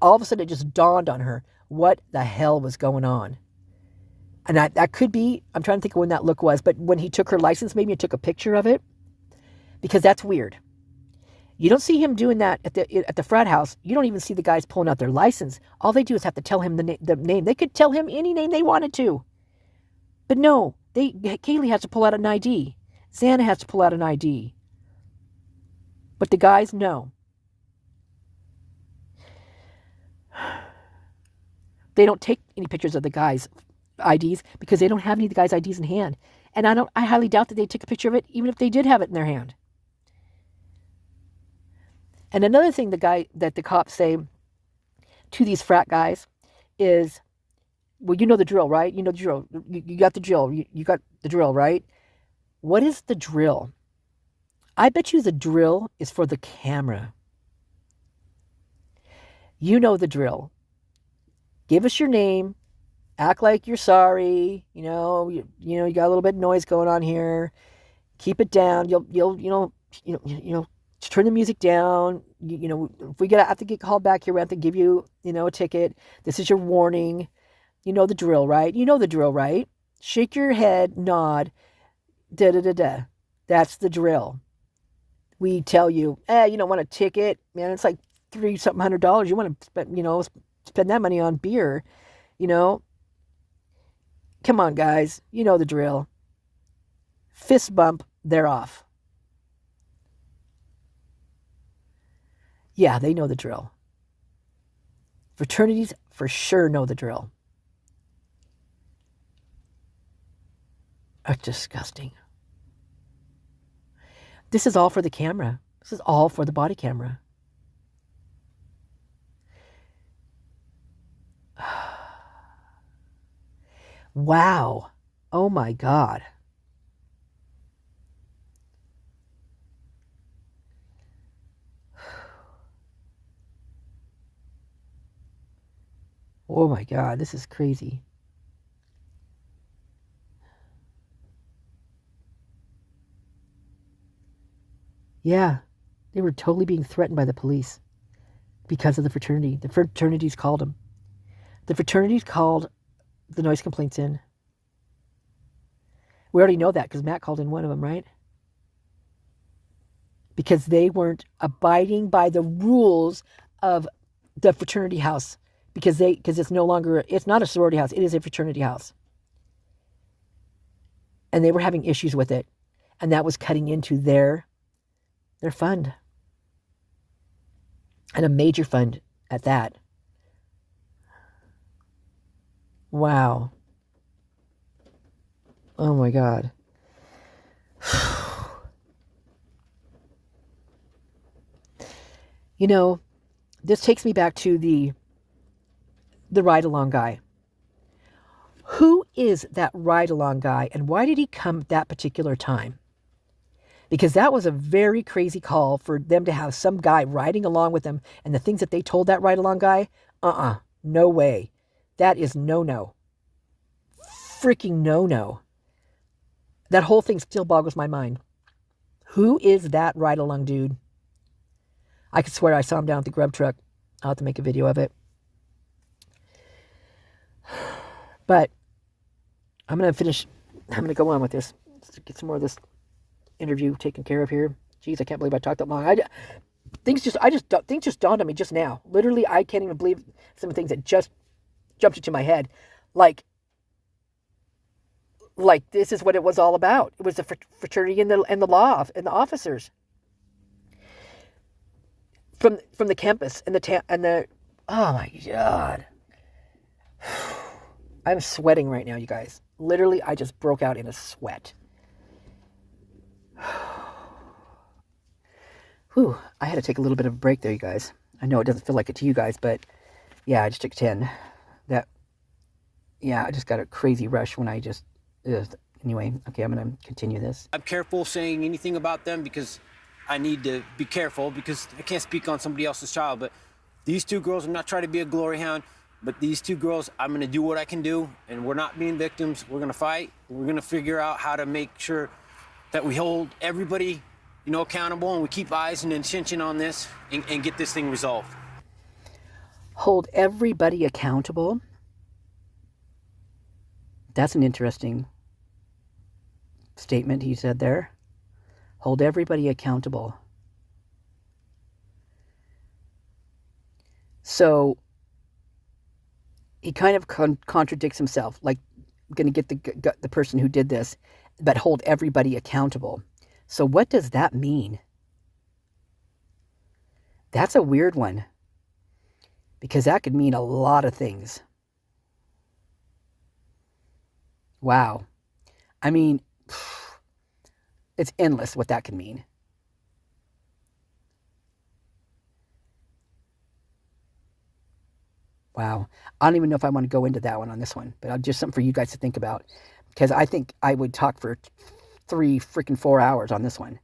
All of a sudden, it just dawned on her what the hell was going on. And that could be, I'm trying to think of when that look was, but when he took her license, maybe he took a picture of it, because that's weird. You don't see him doing that at the frat house. You don't even see the guys pulling out their license. All they do is have to tell him the name. They could tell him any name they wanted to. But no, Kelley has to pull out an ID. Xana has to pull out an ID. But the guys, no. They don't take any pictures of the guys' IDs because they don't have any of the guys' IDs in hand. And I highly doubt that they took a picture of it even if they did have it in their hand. And another thing that the cops say to these frat guys is, well, you know the drill, right? You know the drill. You got the drill. You got the drill, right? What is the drill? I bet you the drill is for the camera. You know the drill. Give us your name. Act like you're sorry. You got a little bit of noise going on here. Keep it down. You'll turn the music down. If we have to get called back here, we have to give you, a ticket. This is your warning. You know the drill, right? You know the drill, right? Shake your head, nod, da-da-da-da. That's the drill. We tell you, you don't want a ticket. Man, it's like $300. You want to spend that money on beer, Come on, guys. You know the drill. Fist bump, they're off. Yeah, they know the drill. Fraternities for sure know the drill. That's disgusting. This is all for the camera. This is all for the body camera. Wow. Oh my God. Oh my God, this is crazy. Yeah. They were totally being threatened by the police because of the fraternity. The fraternities called them. The fraternities called the noise complaints in. We already know that because Matt called in one of them, right? Because they weren't abiding by the rules of the fraternity house. Because it's no longer, it's not a sorority house, it is a fraternity house. And they were having issues with it. And that was cutting into their fund. And a major fund at that. Wow. Oh my God. You know, this takes me back to the ride-along guy. Who is that ride-along guy, and why did he come that particular time? Because that was a very crazy call for them to have some guy riding along with them, and the things that they told that ride-along guy, no way. That is no-no. Freaking no-no. That whole thing still boggles my mind. Who is that ride-along dude? I could swear I saw him down at the grub truck. I'll have to make a video of it. But I'm going to go on with this. Let's get some more of this interview taken care of here. Jeez, I can't believe I talked that long. Things just dawned on me just now. Literally, I can't even believe some of the things that just jumped into my head. Like this is what it was all about. It was the fraternity and the law and the officers from the campus and the oh my God. I'm sweating right now, you guys. Literally, I just broke out in a sweat. Whew, I had to take a little bit of a break there, you guys. I know it doesn't feel like it to you guys, but yeah, I just took 10. I just got a crazy rush when I just, anyway, okay, I'm going to continue this. I'm careful saying anything about them because I need to be careful because I can't speak on somebody else's child, but these two girls, I'm not trying to be a glory hound, but these two girls, I'm going to do what I can do, and we're not being victims. We're going to fight. We're going to figure out how to make sure that we hold everybody, accountable, and we keep eyes and attention on this and get this thing resolved. Hold everybody accountable? That's an interesting statement he said there. Hold everybody accountable. So he kind of contradicts himself, like going to get the person who did this, but hold everybody accountable. So what does that mean? That's a weird one, because that could mean a lot of things. Wow. I mean, it's endless what that can mean. Wow. I don't even know if I want to go into that one on this one, but just something for you guys to think about, because I think I would talk for 4 hours on this one,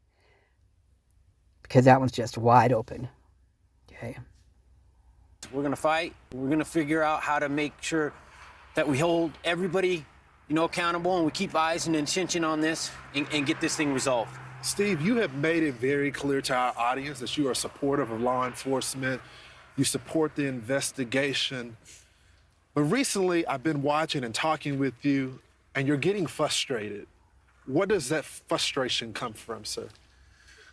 because that one's just wide open. Okay. We're going to fight. We're going to figure out how to make sure that we hold everybody, accountable, and we keep eyes and attention on this and get this thing resolved. Steve, you have made it very clear to our audience that you are supportive of law enforcement. You support the investigation. But recently, I've been watching and talking with you, and you're getting frustrated. Where does that frustration come from, sir?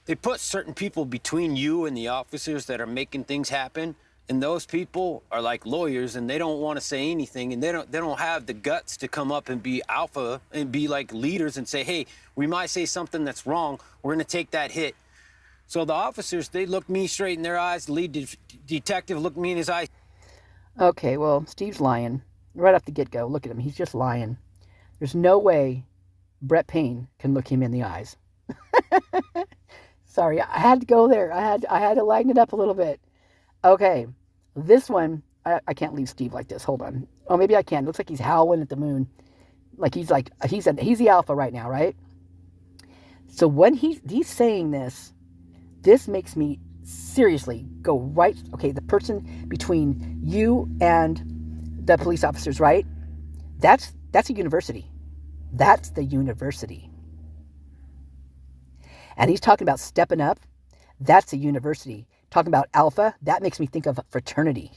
They put certain people between you and the officers that are making things happen, and those people are like lawyers, and they don't want to say anything, and they don't have the guts to come up and be alpha and be like leaders and say, hey, we might say something that's wrong. We're going to take that hit. So the officers, they look me straight in their eyes. The lead detective looked me in his eyes. Okay, well, Steve's lying right off the get-go. Look at him. He's just lying. There's no way Brett Payne can look him in the eyes. Sorry, I had to go there. I had to lighten it up a little bit. Okay, this one, I can't leave Steve like this. Hold on. Oh, maybe I can. Looks like he's howling at the moon. He's the alpha right now, right? So when he's saying this makes me seriously go right. Okay, the person between you and the police officers, right? That's a university. That's the university. And he's talking about stepping up. That's a university. Talking about alpha, that makes me think of fraternity.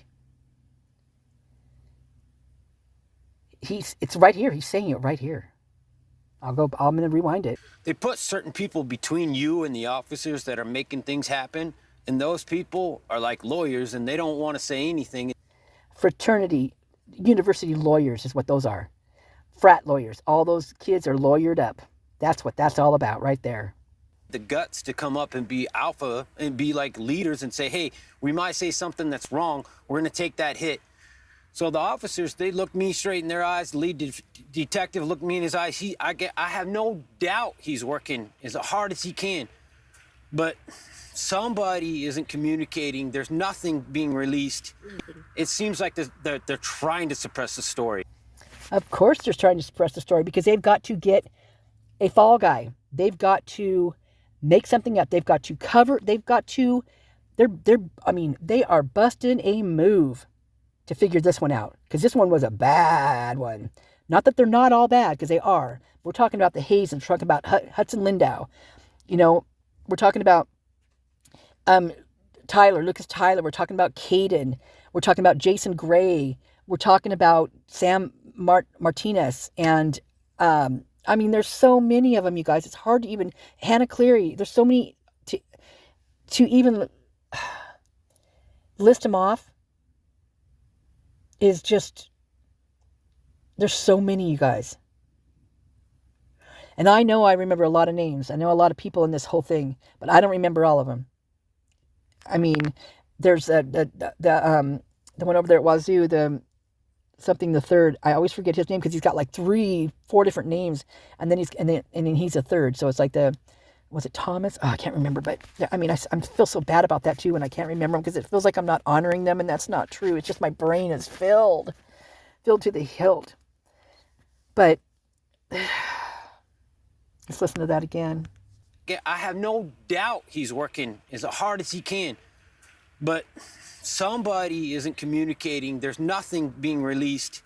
It's right here. He's saying it right here. I'm going to rewind it. They put certain people between you and the officers that are making things happen, and those people are like lawyers, and they don't want to say anything. Fraternity, university lawyers is what those are. Frat lawyers. All those kids are lawyered up. That's what that's all about right there. The guts to come up and be alpha and be like leaders and say, hey, we might say something that's wrong. We're going to take that hit. So the officers, they look me straight in their eyes. The lead detective looked me in his eyes. I have no doubt he's working as hard as he can. But somebody isn't communicating. There's nothing being released. It seems like they're trying to suppress the story. Of course they're trying to suppress the story because they've got to get a fall guy. They've got to make something up. They've got to cover. They've got to, they are busting a move to figure this one out, because this one was a bad one. Not that they're not all bad, because they are. We're talking about the Hayes, and we're talking about Hudson Lindow. We're talking about Lucas Tyler. We're talking about Caden. We're talking about Jason Gray. We're talking about Sam Martinez. And, there's so many of them, you guys. It's hard to even... Hannah Cleary. There's so many to even list them off. Is just, there's so many, you guys. And I know I remember a lot of names. I know a lot of people in this whole thing, but I don't remember all of them. There's the one over there at Wazoo, the third. I always forget his name because he's got like 3-4 different names, and then he's a third. So it's like was it Thomas? Oh, I can't remember, but I feel so bad about that too when I can't remember them, because it feels like I'm not honoring them, and that's not true. It's just my brain is filled to the hilt. But let's listen to that again. I have no doubt he's working as hard as he can, but somebody isn't communicating. There's nothing being released.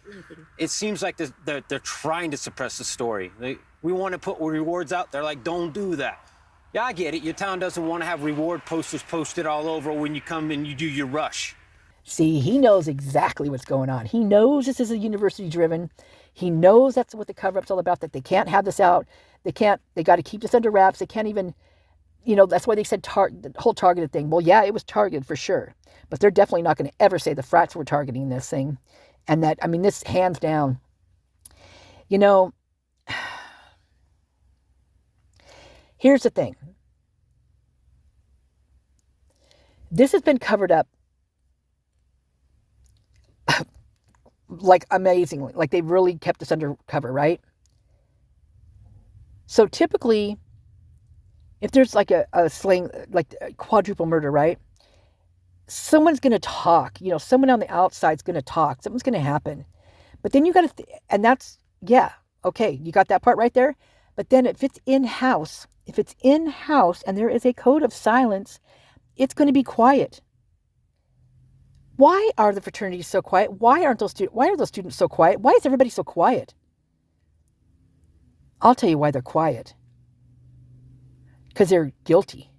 It seems like they're trying to suppress the story. We want to put rewards out. They're like, don't do that. Yeah, I get it. Your town doesn't want to have reward posters posted all over when you come and you do your rush. See, he knows exactly what's going on. He knows this is a university driven. He knows that's what the cover-up's all about, that they can't have this out. They got to keep this under wraps. They can't even, that's why they said the whole targeted thing. Well, yeah, it was targeted for sure. But they're definitely not going to ever say the frats were targeting this thing. And that, this hands down. Here's the thing. This has been covered up like amazingly. Like they've really kept this under cover, right? So typically, if there's like a slaying, like a quadruple murder, right? Someone's going to talk. Someone on the outside's going to talk. Something's going to happen. But then you got to, and that's, yeah, okay, you got that part right there. But then if it's in-house, and there is a code of silence, it's going to be quiet. Why are the fraternities so quiet? Why are those students so quiet? Why is everybody so quiet? I'll tell you why they're quiet. Because they're guilty.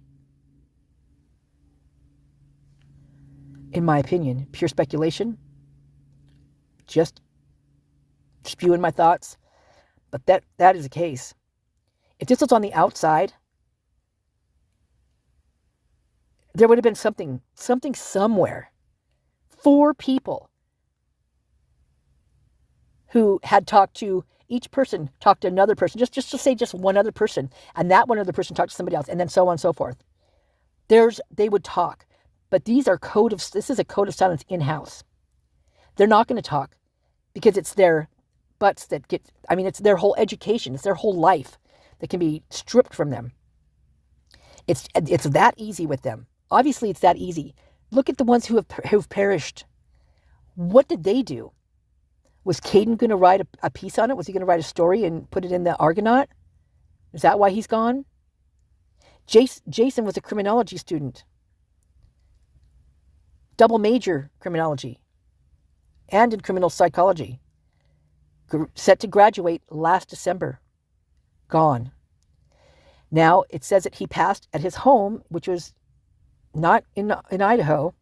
In my opinion, pure speculation. Just spewing my thoughts. But that is the case. If this was on the outside, there would have been something somewhere. 4 people who had talked to each person, talked to another person, just to say just one other person, and that one other person talked to somebody else, and then so on and so forth. They would talk. But this is a code of silence in-house. They're not going to talk because it's their butts that it's their whole education, it's their whole life that can be stripped from them. It's that easy with them. Obviously, it's that easy. Look at the ones who've perished. What did they do? Was Caden going to write a piece on it? Was he going to write a story and put it in the Argonaut? Is that why he's gone? Jason was a criminology student. Double major criminology and in criminal psychology. Set to graduate last December. Gone. Now, it says that he passed at his home, which was not in Idaho.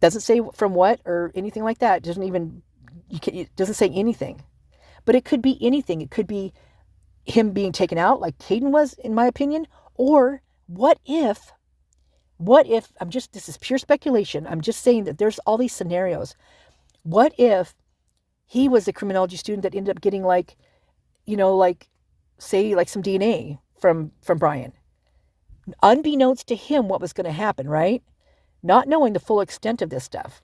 Doesn't say from what or anything like that. It doesn't say anything. But it could be anything. It could be him being taken out like Caden was, in my opinion. Or what if, this is pure speculation. I'm just saying that there's all these scenarios. What if he was a criminology student that ended up getting say some DNA from Brian? Unbeknownst to him what was going to happen, right? Not knowing the full extent of this stuff.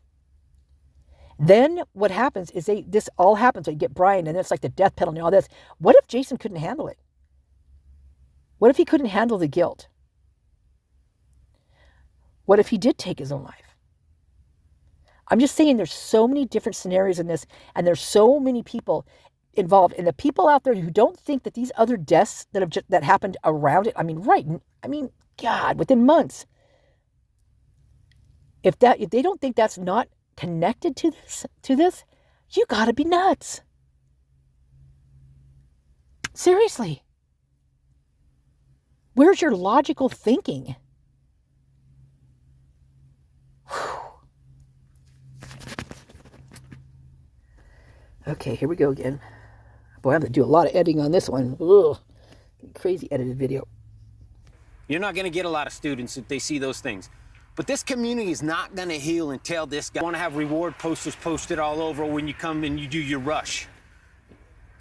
Then what happens is this all happens. They get Brian, and it's like the death penalty and all this. What if Jason couldn't handle it? What if he couldn't handle the guilt? What if he did take his own life? I'm just saying there's so many different scenarios in this, and there's so many people involved. And the people out there who don't think that these other deaths that happened around it, God, within months. If they don't think that's not connected to this, you gotta be nuts. Seriously. Where's your logical thinking? Whew. Okay, here we go again. Boy, I have to do a lot of editing on this one. Ugh. Crazy edited video. You're not going to get a lot of students if they see those things. But this community is not going to heal until this guy want to have reward posters posted all over when you come and you do your rush.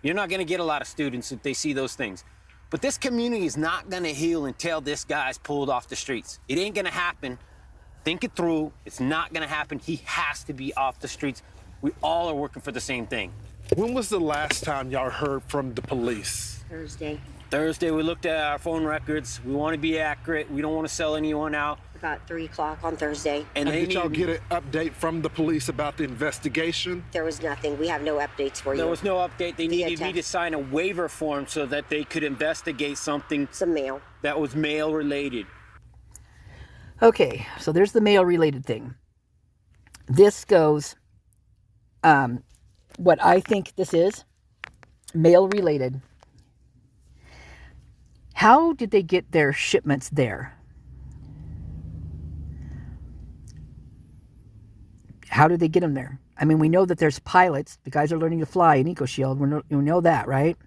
You're not going to get a lot of students if they see those things. But this community is not going to heal until this guy's pulled off the streets. It ain't going to happen. Think it through. It's not going to happen. He has to be off the streets. We all are working for the same thing. When was the last time y'all heard from the police? Thursday, we looked at our phone records. We want to be accurate. We don't want to sell anyone out. about 3 o'clock on Thursday. And did y'all get an update from the police about the investigation? There was nothing. We have no updates for you. There was no update. They needed me to sign a waiver form so that they could investigate something. Some mail. That was mail related. Okay, so there's the mail related thing. This goes, what I think this is, mail related. How did they get their shipments there? How did they get them there? I mean, we know that there's pilots. The guys are learning to fly in EcoShield. We know that, right?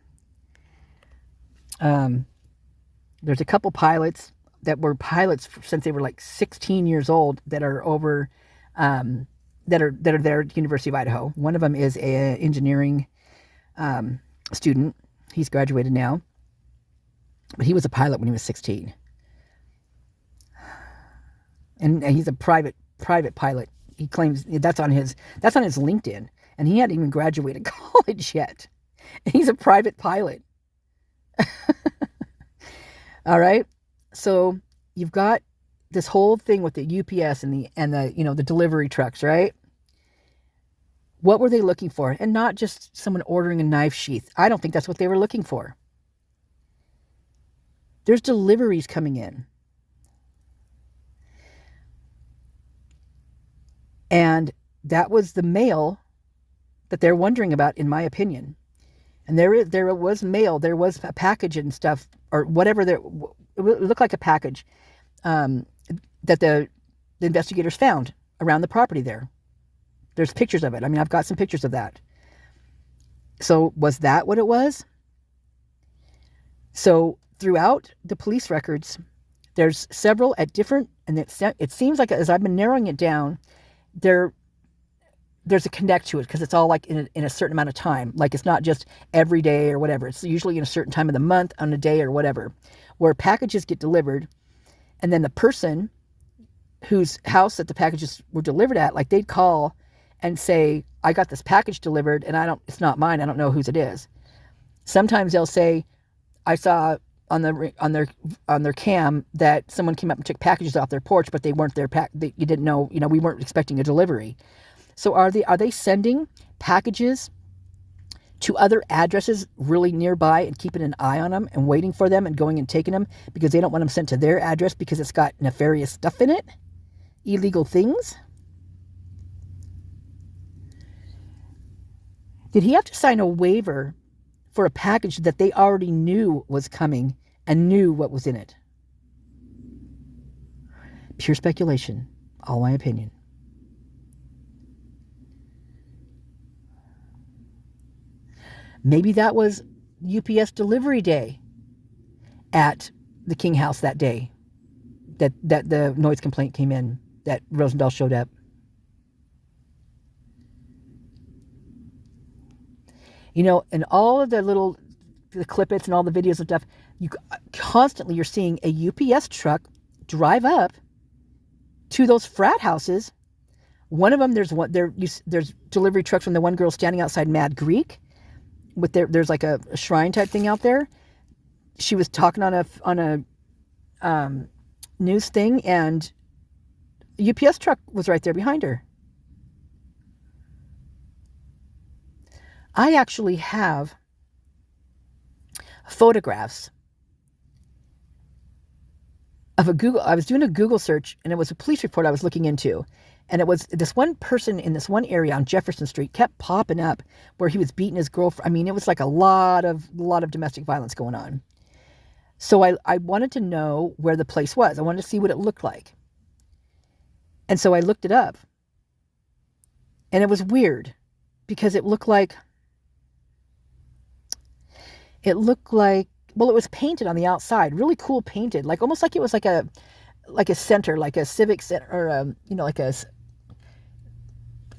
There's a couple pilots that were pilots since they were like 16 years old that are over, that are there at the University of Idaho. One of them is an engineering student. He's graduated now, but he was a pilot when he was 16, and he's a private pilot. He claims that's on his LinkedIn, and he hadn't even graduated college yet. And he's a private pilot. All right. So you've got this whole thing with the UPS and the delivery trucks, right? What were they looking for? And not just someone ordering a knife sheath. I don't think that's what they were looking for. There's deliveries coming in. And that was the mail that they're wondering about, in my opinion. And there was mail, there was a package and stuff, or whatever. It looked like a package that the investigators found around the property there. There's pictures of it. I mean, I've got some pictures of that. So was that what it was? So throughout the police records, there's several at different, and it seems like as I've been narrowing it down, there's a connect to it because it's all like in a certain amount of time. Like it's not just every day or whatever. It's usually in a certain time of the month, on a day or whatever, where packages get delivered, and then the person whose house that the packages were delivered at, like they'd call and say, I got this package delivered and it's not mine. I don't know whose it is. Sometimes they'll say, I saw on their cam that someone came up and took packages off their porch, but they weren't their you didn't know, we weren't expecting a delivery. So are they sending packages to other addresses really nearby and keeping an eye on them and waiting for them and going and taking them because they don't want them sent to their address because it's got nefarious stuff in it? Illegal things? Did he have to sign a waiver for a package that they already knew was coming and knew what was in it? Pure speculation. All my opinion. Maybe that was UPS delivery day at the King house that day. That the noise complaint came in. That Rosendahl showed up. You know, and all of the clip-its and all the videos and stuff, you're seeing a UPS truck drive up to those frat houses. One of them, there's delivery trucks when the one girl's standing outside Mad Greek with there's like a shrine type thing out there. She was talking on a news thing, and a UPS truck was right there behind her. I actually have photographs of I was doing a Google search, and it was a police report I was looking into. And it was this one person in this one area on Jefferson Street kept popping up where he was beating his girlfriend. I mean, it was like a lot of domestic violence going on. So I wanted to know where the place was. I wanted to see what it looked like. And so I looked it up. And it was weird because it looked like, well, it was painted on the outside, really cool painted, like almost like it was like a center, like a civic center, or like a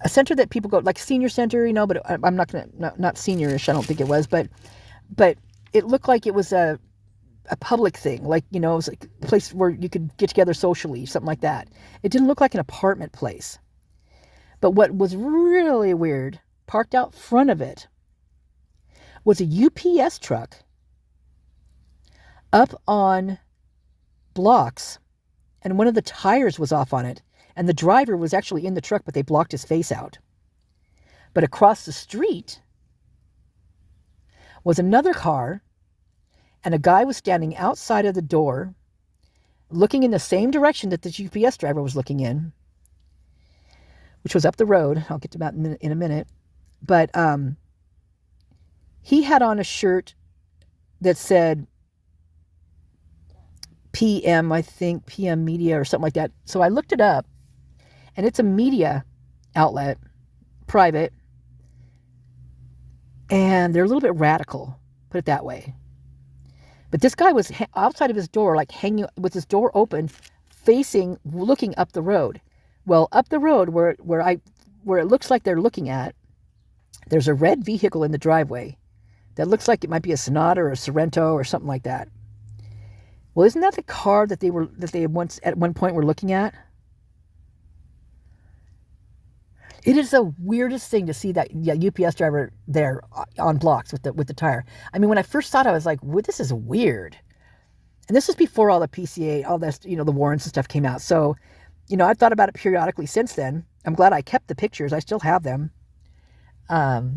center that people go, like senior center, but I'm not seniorish, I don't think it was, but it looked like it was a public thing, like, it was like a place where you could get together socially, something like that. It didn't look like an apartment place. But what was really weird, parked out front of it, was a UPS truck up on blocks, and one of the tires was off on it, and the driver was actually in the truck, but they blocked his face out. But across the street was another car, and a guy was standing outside of the door, looking in the same direction that the UPS driver was looking in, which was up the road. I'll get to that in a minute. But he had on a shirt that said PM, I think, PM Media or something like that. So I looked it up, and it's a media outlet, private, and they're a little bit radical, put it that way. But this guy was outside of his door, like hanging with his door open, looking up the road. Well, up the road where it looks like they're looking at, there's a red vehicle in the driveway that looks like it might be a Sonata or a Sorrento or something like that. Well, isn't that the car that they once at one point were looking at? It is the weirdest thing to see that UPS driver there on blocks with the tire. I mean, when I first saw it, I was like, well, this is weird. And this was before all the PCA, all this, the warrants and stuff came out. So, I've thought about it periodically since then. I'm glad I kept the pictures. I still have them. But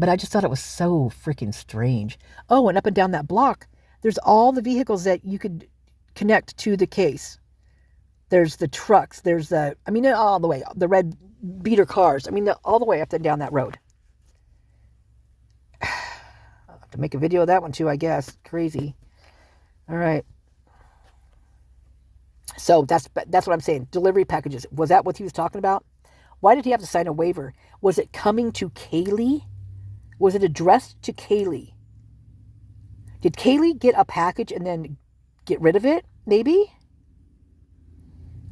I just thought it was so freaking strange. Oh, and up and down that block, there's all the vehicles that you could connect to the case. There's the trucks. There's all the way, the red beater cars. All the way up and down that road. I'll have to make a video of that one too, I guess. Crazy. All right. So that's what I'm saying. Delivery packages. Was that what he was talking about? Why did he have to sign a waiver? Was it coming to Kelley? Was it addressed to Kelley? Did Kelley get a package and then get rid of it? Maybe?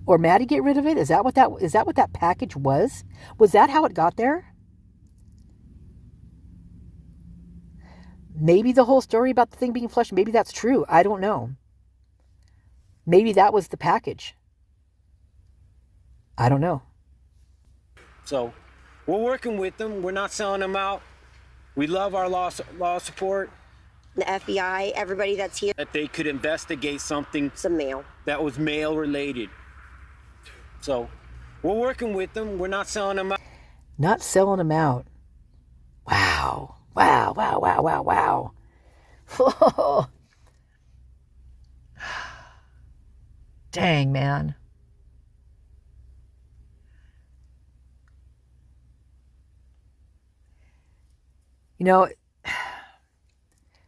Or Maddie get rid of it? Is that what that package was? Was that how it got there? Maybe the whole story about the thing being flushed, maybe that's true. I don't know. Maybe that was the package. I don't know. So we're working with them. We're not selling them out. We love our law support. The FBI, everybody that's here. That they could investigate something. Some mail. That was mail related. So we're working with them. We're not selling them out. Not selling them out. Wow. Wow, wow, wow, wow, wow. Whoa. Dang, man.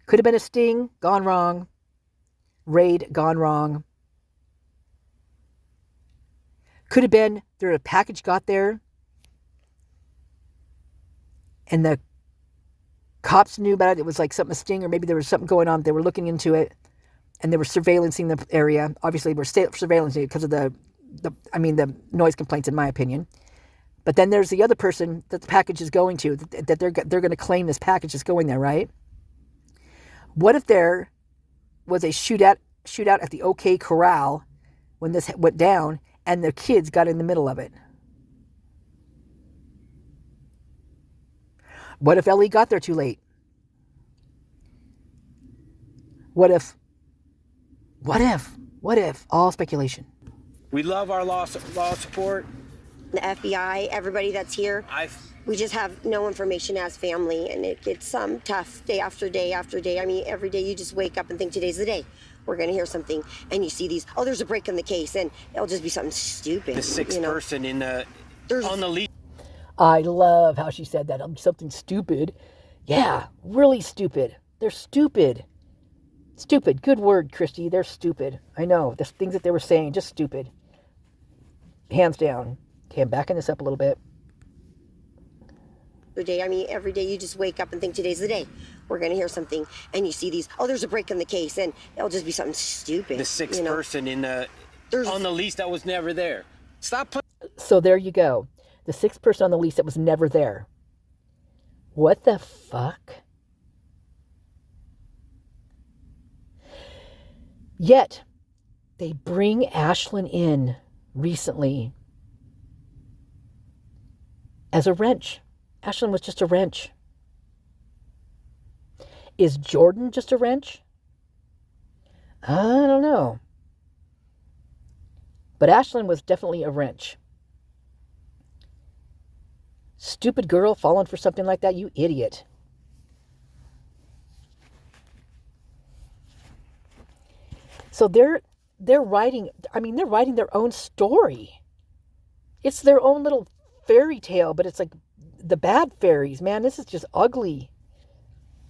Could have been a sting, gone wrong. Raid, gone wrong. Could have been a package got there and the cops knew about it. It was like something, a sting, or maybe there was something going on. They were looking into it and they were surveillancing the area. Obviously, we're surveillancing it because of the noise complaints, in my opinion. But then there's the other person that the package is going to, that they're going to claim this package is going there, right? What if there was a shootout at the OK Corral when this went down and the kids got in the middle of it? What if Ellie got there too late? What if? All speculation. We love our law support. The FBI, everybody that's here, we just have no information as family, and it gets tough day after day after day. I mean, every day you just wake up and think today's the day. We're going to hear something, and you see these, there's a break in the case, and it'll just be something stupid. The sixth person on the lead. I love how she said that. Something stupid. Yeah, really stupid. They're stupid. Stupid. Good word, Kristi. They're stupid. I know. The things that they were saying, just stupid. Hands down. Okay, I'm backing this up a little bit. I mean, every day you just wake up and think today's the day. We're going to hear something, and you see these, there's a break in the case, and it'll just be something stupid. The sixth person on the lease that was never there. Stop playing. So there you go. The sixth person on the lease that was never there. What the fuck? Yet, they bring Ashlyn in recently as a wrench. Ashlyn was just a wrench. Is Jordan just a wrench? I don't know. But Ashlyn was definitely a wrench. Stupid girl falling for something like that, you idiot. So they're writing their own story. It's their own little fairy tale, but it's like the bad fairies, man. This is just ugly.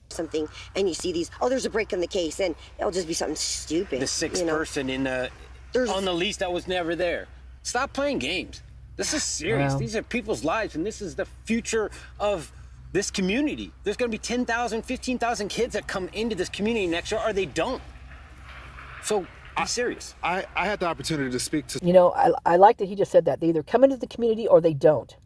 Something, and you see these, there's a break in the case, and it'll just be something stupid. The sixth person on the lease that was never there. Stop playing games. This is serious. Wow. These are people's lives, and this is the future of this community. There's going to be 10,000, 15,000 kids that come into this community next year, or they don't. So be serious. I had the opportunity to speak to... You know, I like that he just said that. They either come into the community or they don't.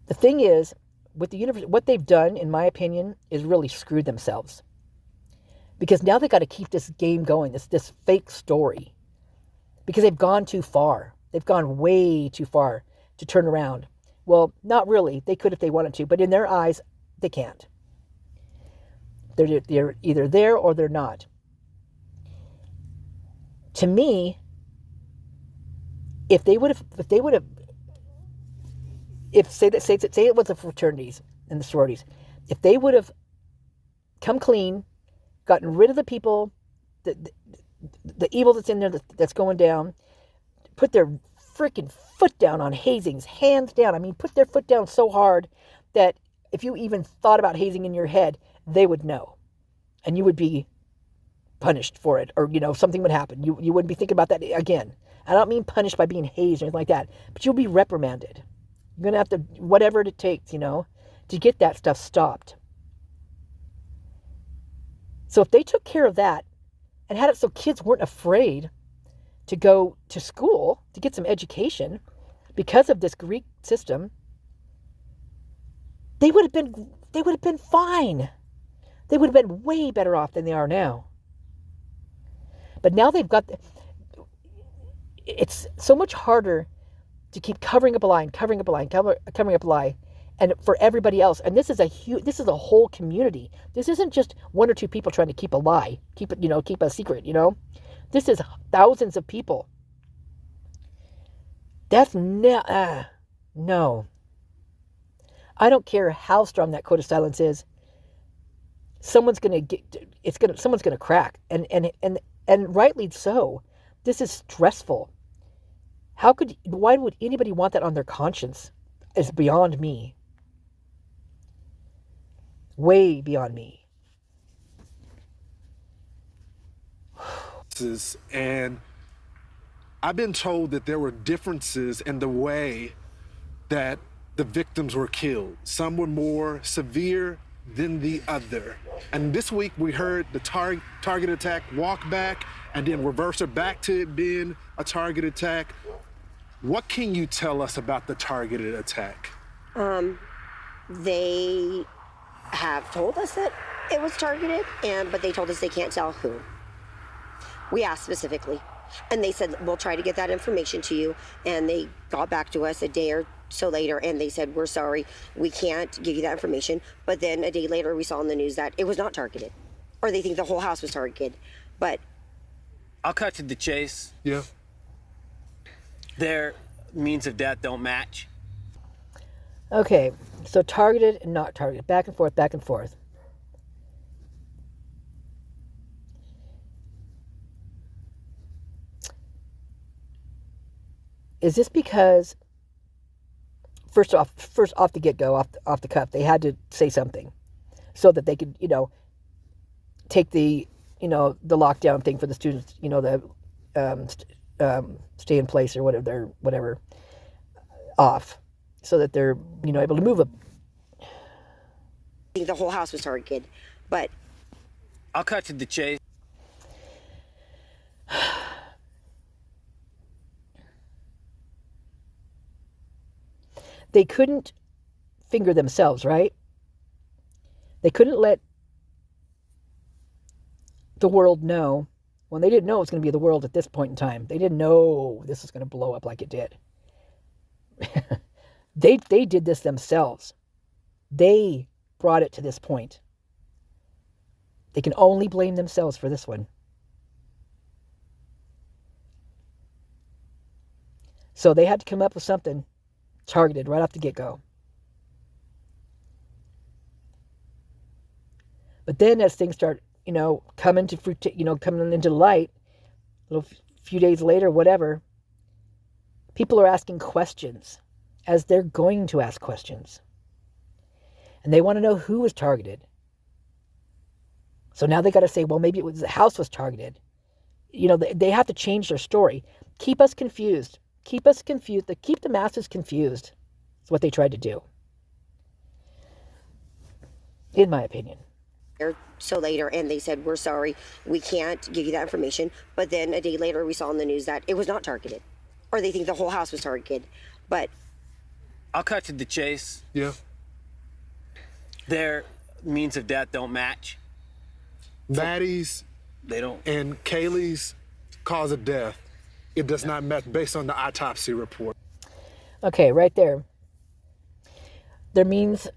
The thing is, with the university, what they've done, in my opinion, is really screwed themselves. Because now they got to keep this game going, this fake story. Because they've gone too far. They've gone way too far to turn around. Well, not really. They could if they wanted to, but in their eyes, they can't. They're either there or they're not. To me, say it was the fraternities and the sororities, if they would have come clean, gotten rid of the people, the evil that's in there that's going down, put their freaking foot down on hazings, hands down. I mean, put their foot down so hard that if you even thought about hazing in your head, they would know, and you would be punished for it, or something would happen. You wouldn't be thinking about that again. I don't mean punished by being hazed or anything like that, but you'll be reprimanded. You're gonna have to, whatever it takes, to get that stuff stopped. So if they took care of that and had it so kids weren't afraid to go to school to get some education because of this Greek system, they would have been fine. They would have been way better off than they are now. But now they've got, it's so much harder to keep covering up a lie, covering up a lie, and for everybody else. And this is a whole community. This isn't just one or two people trying to keep a lie, keep a secret. This is thousands of people. That's no. I don't care how strong that code of silence is. Someone's gonna crack, and rightly so. This is stressful. Why would anybody want that on their conscience? It's beyond me. Way beyond me. And I've been told that there were differences in the way that the victims were killed. Some were more severe than the other. And this week we heard the target attack walk back and then reverse it back to it being a target attack. What can you tell us about the targeted attack? They have told us that it was targeted, but they told us they can't tell who. We asked specifically, and they said, we'll try to get that information to you. And they got back to us a day or so later, and they said, we're sorry, we can't give you that information. But then a day later, we saw in the news that it was not targeted, or they think the whole house was targeted. But I'll cut to the chase. Yeah. Their means of death don't match. Okay, so targeted and not targeted. Back and forth, back and forth. Is this because, first off the get-go, off the cuff, they had to say something so that they could, take the, the lockdown thing for the students, the stay in place or whatever, off, so that they're, able to move them. I think the whole house was targeted. But I'll cut to the chase. They couldn't finger themselves, right? They couldn't let the world know. Well, they didn't know it was going to be the world at this point in time. They didn't know this was going to blow up like it did. They did this themselves. They brought it to this point. They can only blame themselves for this one. So they had to come up with something targeted right off the get-go. But then as things start, coming into light, a little few days later, whatever, people are asking questions as they're going to ask questions. And they want to know who was targeted. So now they got to say, well, maybe it was the house was targeted. They have to change their story. Keep us confused. Keep us confused. Keep the masses confused. That's what they tried to do. In my opinion. So later, and they said, we're sorry, we can't give you that information. But then a day later, we saw in the news that it was not targeted, or they think the whole house was targeted. But I'll cut to the chase. Yeah. Their means of death don't match. Maddie's They don't. and Kaylee's cause of death, it does not match based on the autopsy report. Okay, right there. Their means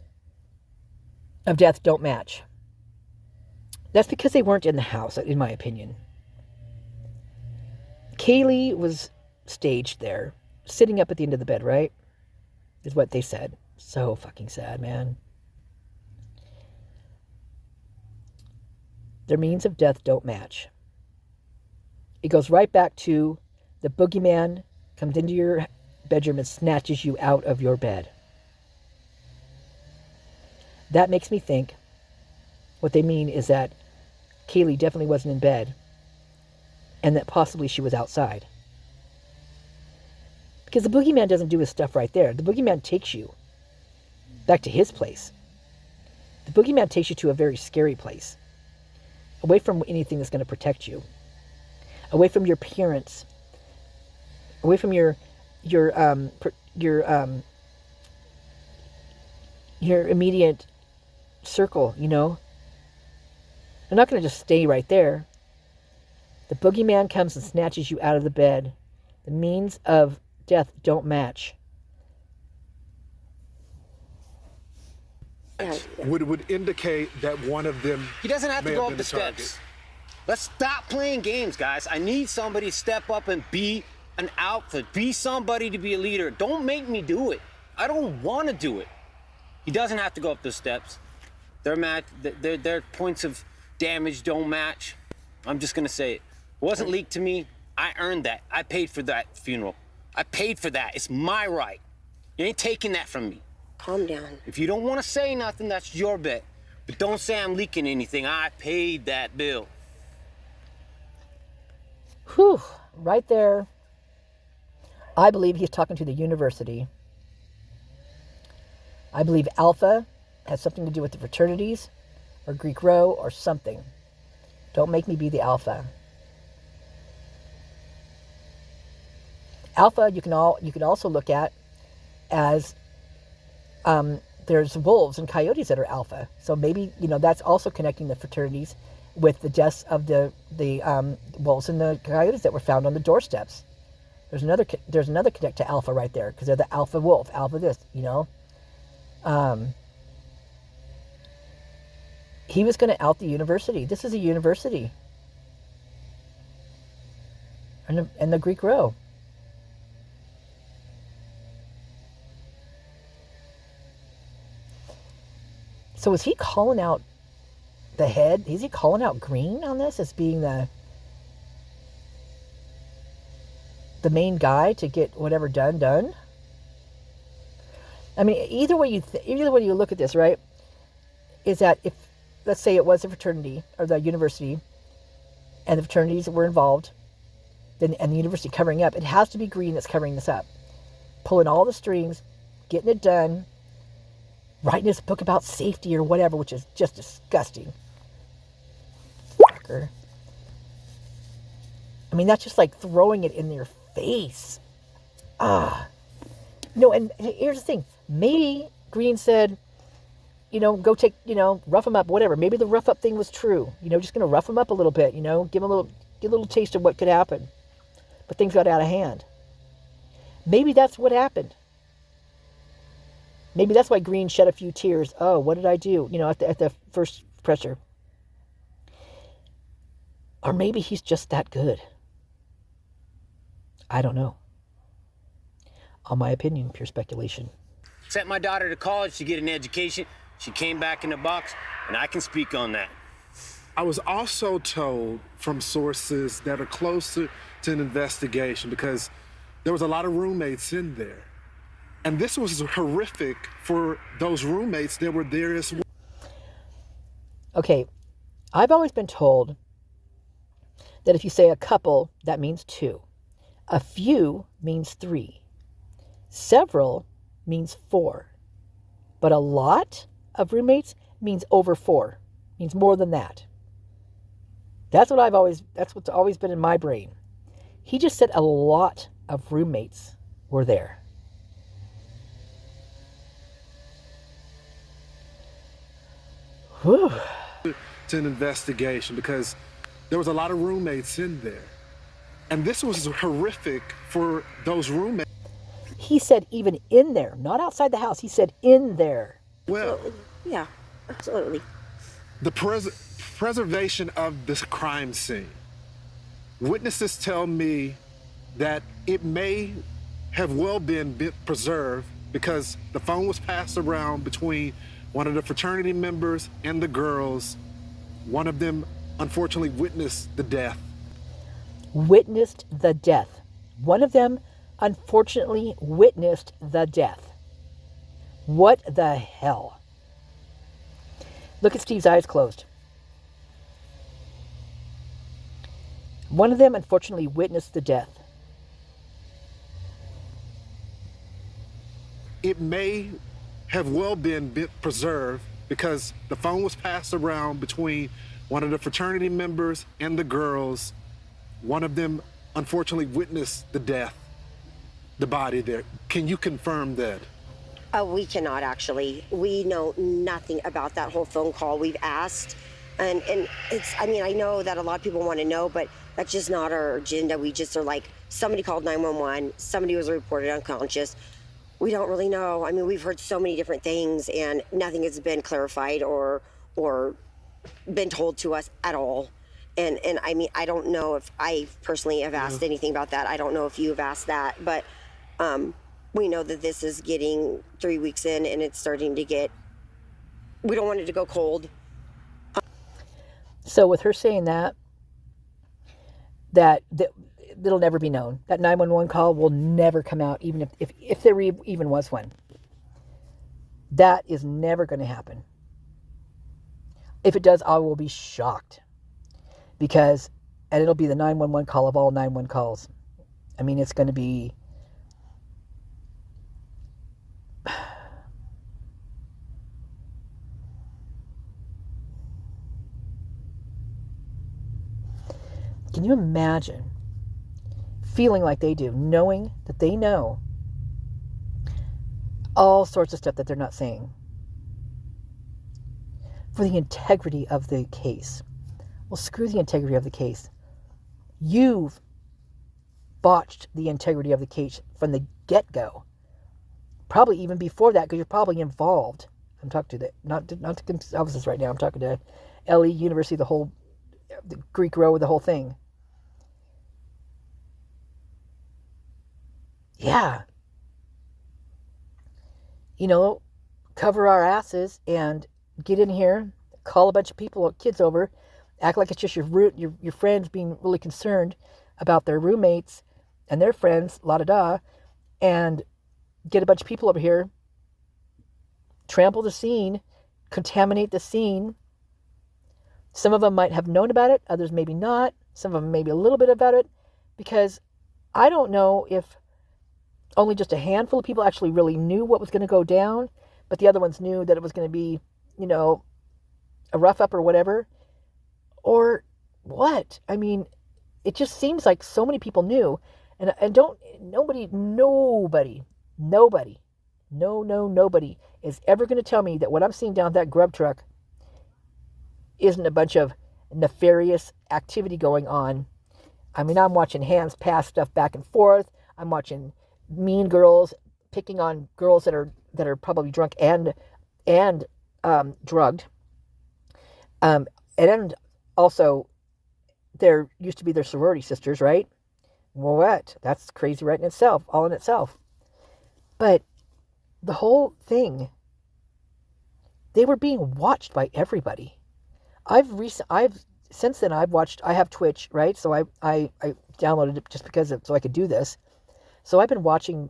of death don't match. That's because they weren't in the house, in my opinion. Kelley was staged there, sitting up at the end of the bed, right? Is what they said. So fucking sad, man. Their means of death don't match. It goes right back to the boogeyman comes into your bedroom and snatches you out of your bed. That makes me think what they mean is that Kelley definitely wasn't in bed and that possibly she was outside. Because the boogeyman doesn't do his stuff right there. The boogeyman takes you back to his place. The boogeyman takes you to a very scary place. Away from anything that's going to protect you. Away from your parents. Away from your immediate circle, They're not going to just stay right there. The boogeyman comes and snatches you out of the bed. The means of death don't match. Would indicate that one of them He doesn't have to may go have up been the target. steps. Let's stop playing games, guys. I need somebody to step up and be an alpha. Be somebody to be a leader. Don't make me do it. I don't want to do it. He doesn't have to go up the steps. Their points of damage don't match. I'm just gonna say it. It wasn't leaked to me. I earned that. I paid for that funeral. I paid for that. It's my right. You ain't taking that from me. calm down. If you don't want to say nothing, that's your bet. But don't say I'm leaking anything. I paid that bill. Whew, right there. I believe he's talking to the university. I believe Alpha has something to do with the fraternities or Greek row or something. Don't make me be the Alpha. Alpha you can also look at as there's wolves and coyotes that are alpha. So maybe, that's also connecting the fraternities with the deaths of the wolves and the coyotes that were found on the doorsteps. There's another connect to alpha right there, because they're the alpha wolf, alpha this, He was going to out the university. This is a university. And the Greek row. So is he calling out the head? Is he calling out Green on this as being the main guy to get whatever done? I mean, either way you look at this, right, is that if, let's say it was a fraternity or the university and the fraternities were involved, then and the university covering up, it has to be Green that's covering this up. Pulling all the strings, getting it done, writing this book about safety or whatever, which is just disgusting. Fucker. I mean, that's just like throwing it in their face. No, and here's the thing. Maybe Green said, go take, rough them up, whatever. Maybe the rough up thing was true. Just going to rough them up a little bit, give them a little taste of what could happen. But things got out of hand. Maybe that's what happened. Maybe that's why Green shed a few tears. Oh, what did I do? At the first pressure. Or maybe he's just that good. I don't know. On my opinion, pure speculation. Sent my daughter to college to get an education. She came back in the box, and I can speak on that. I was also told from sources that are closer to an investigation, because there was a lot of roommates in there. And this was horrific for those roommates that were there as well. Okay, I've always been told that if you say a couple, that means 2. A few means 3. Several means 4. But a lot of roommates means over 4. Means more than that. That's what's always been in my brain. He just said a lot of roommates were there. Whew. To an investigation, because there was a lot of roommates in there. And this was horrific for those roommates. He said even in there, not outside the house. He said in there. Well, Absolutely. Yeah, absolutely. the preservation of this crime scene. Witnesses tell me that it may have well been preserved because the phone was passed around between one of the fraternity members and the girls. One of them unfortunately witnessed the death. Witnessed the death. One of them unfortunately witnessed the death. What the hell? Look at Steve's eyes closed. One of them unfortunately witnessed the death. It may have well been preserved because the phone was passed around between one of the fraternity members and the girls. One of them unfortunately witnessed the death, the body there. Can you confirm that? We cannot actually. We know nothing about that whole phone call. We've asked, and it's, I know that a lot of people want to know, but that's just not our agenda. We just are like, somebody called 911, somebody was reported unconscious. We don't really know. We've heard so many different things, and nothing has been clarified or been told to us at all. And I don't know if I personally have asked anything about that. I don't know if you have asked that, but we know that this is getting 3 weeks in, and it's starting to get, we don't want it to go cold. So with her saying that it'll never be known. That 911 call will never come out, even if there even was one. That is never going to happen. If it does, I will be shocked. And it'll be the 911 call of all 911 calls. It's going to be Can you imagine feeling like they do, knowing that they know all sorts of stuff that they're not saying for the integrity of the case? Well, screw the integrity of the case. You've botched the integrity of the case from the get-go. Probably even before that, because you're probably involved. I'm talking to not to officers right now. I'm talking to LE University, the Greek row, the whole thing. Yeah. Cover our asses and get in here, call a bunch of people, kids over, act like it's just your friends being really concerned about their roommates and their friends, la-da-da, and get a bunch of people over here, trample the scene, contaminate the scene. Some of them might have known about it, others maybe not. Some of them maybe a little bit about it, because I don't know if only just a handful of people actually really knew what was going to go down, but the other ones knew that it was going to be, a rough up or whatever, or what? I mean, it just seems like so many people knew, and nobody is ever going to tell me that what I'm seeing down that grub truck isn't a bunch of nefarious activity going on. I mean, I'm watching hands pass stuff back and forth. I'm watching mean girls picking on girls that are probably drunk and drugged. And also, there used to be their sorority sisters, right? Well, what? That's crazy right in itself, all in itself. But the whole thing, they were being watched by everybody. Since then I have Twitch, right? So I downloaded it just so I could do this. So I've been watching,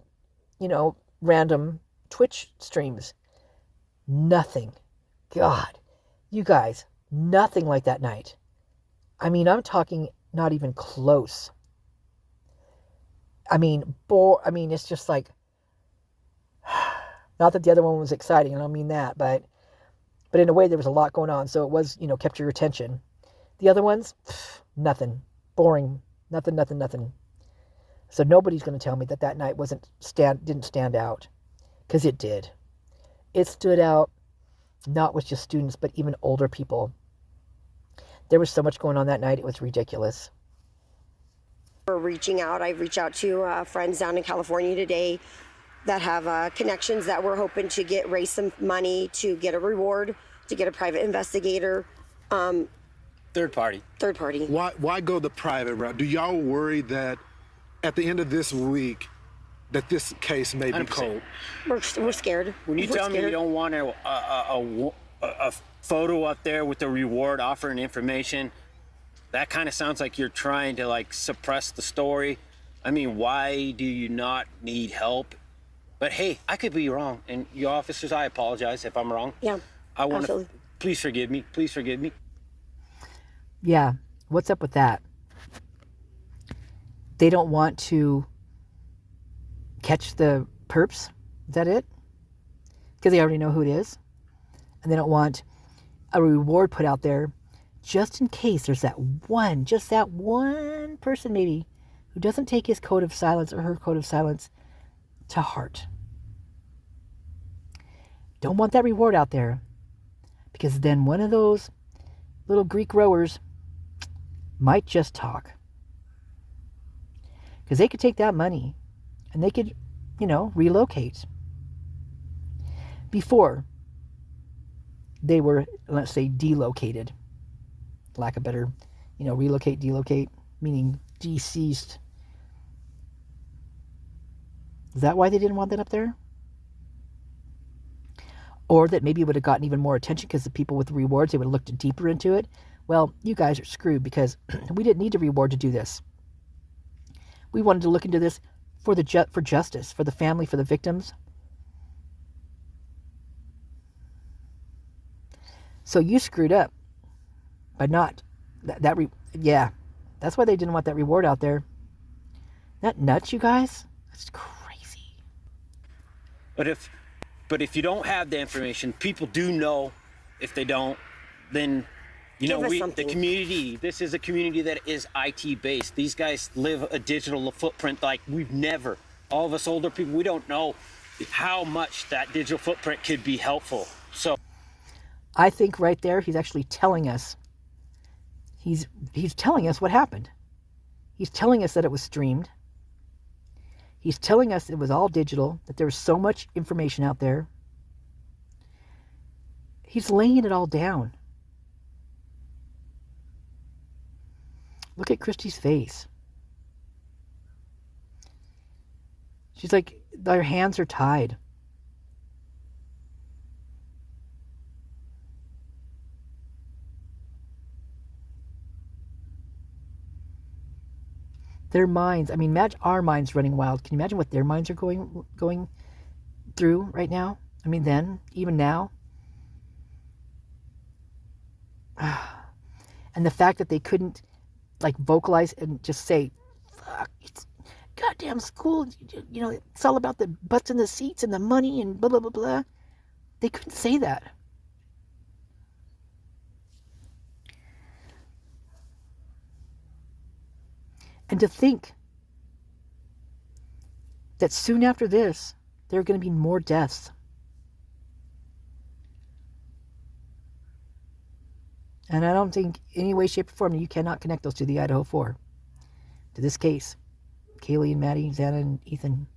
random Twitch streams. Nothing. God, you guys, nothing like that night. I mean, I'm talking not even close. I mean, it's just like, not that the other one was exciting, I don't mean that, but in a way there was a lot going on, so it was, kept your attention. The other ones, nothing. Boring. Nothing. So nobody's going to tell me that night didn't stand out, because it did. It stood out, not with just students, but even older people. There was so much going on that night, it was ridiculous. We're reaching out. I reached out to friends down in California today that have connections that we're hoping to raise some money to get a reward, to get a private investigator. Third party. Why go the private route? Do y'all worry that at the end of this week that this case may be 100%. cold? We're scared. When you tell me you don't want a photo up there with the reward offering information, that kind of sounds like you're trying to suppress the story. I mean, why do you not need help? But hey, I could be wrong, and you officers, I apologize if I'm wrong. Yeah, absolutely. Please forgive me. Please forgive me. Yeah, what's up with that? They don't want to catch the perps? Is that it? Because they already know who it is. And they don't want a reward put out there just in case there's that one person maybe who doesn't take his code of silence or her code of silence to heart. Don't want that reward out there, because then one of those little Greek rowers might just talk. Because they could take that money and they could, relocate. Before they were, let's say, delocated. Lack of better, relocate, delocate, meaning deceased. Is that why they didn't want that up there? Or that maybe it would have gotten even more attention because the people with the rewards, they would have looked deeper into it. Well, you guys are screwed, because we didn't need a reward to do this. We wanted to look into this for justice, for the family, for the victims. So you screwed up by not that's why they didn't want that reward out there. That nuts, you guys? That's crazy. But if you don't have the information, people do know. If they don't, then You know, Give us the something. community, this is a community that is IT based. These guys live a digital footprint like we've never. All of us older people, we don't know how much that digital footprint could be helpful. So I think right there he's actually telling us. He's telling us what happened. He's telling us that it was streamed. He's telling us it was all digital, that there was so much information out there. He's laying it all down. Look at Kristi's face. She's like, their hands are tied. Their minds, I mean, imagine our minds running wild. Can you imagine what their minds are going through right now? I mean, then, even now. And the fact that they couldn't, like, vocalize and just say, fuck, it's goddamn school, you know, it's all about the butts in the seats and the money and blah, blah, blah, blah. They couldn't say that. And to think that soon after this, there are going to be more deaths. And I don't think any way, shape, or form you cannot connect those to the Idaho4, to this case. Kaylee and Maddie, Xana and Ethan.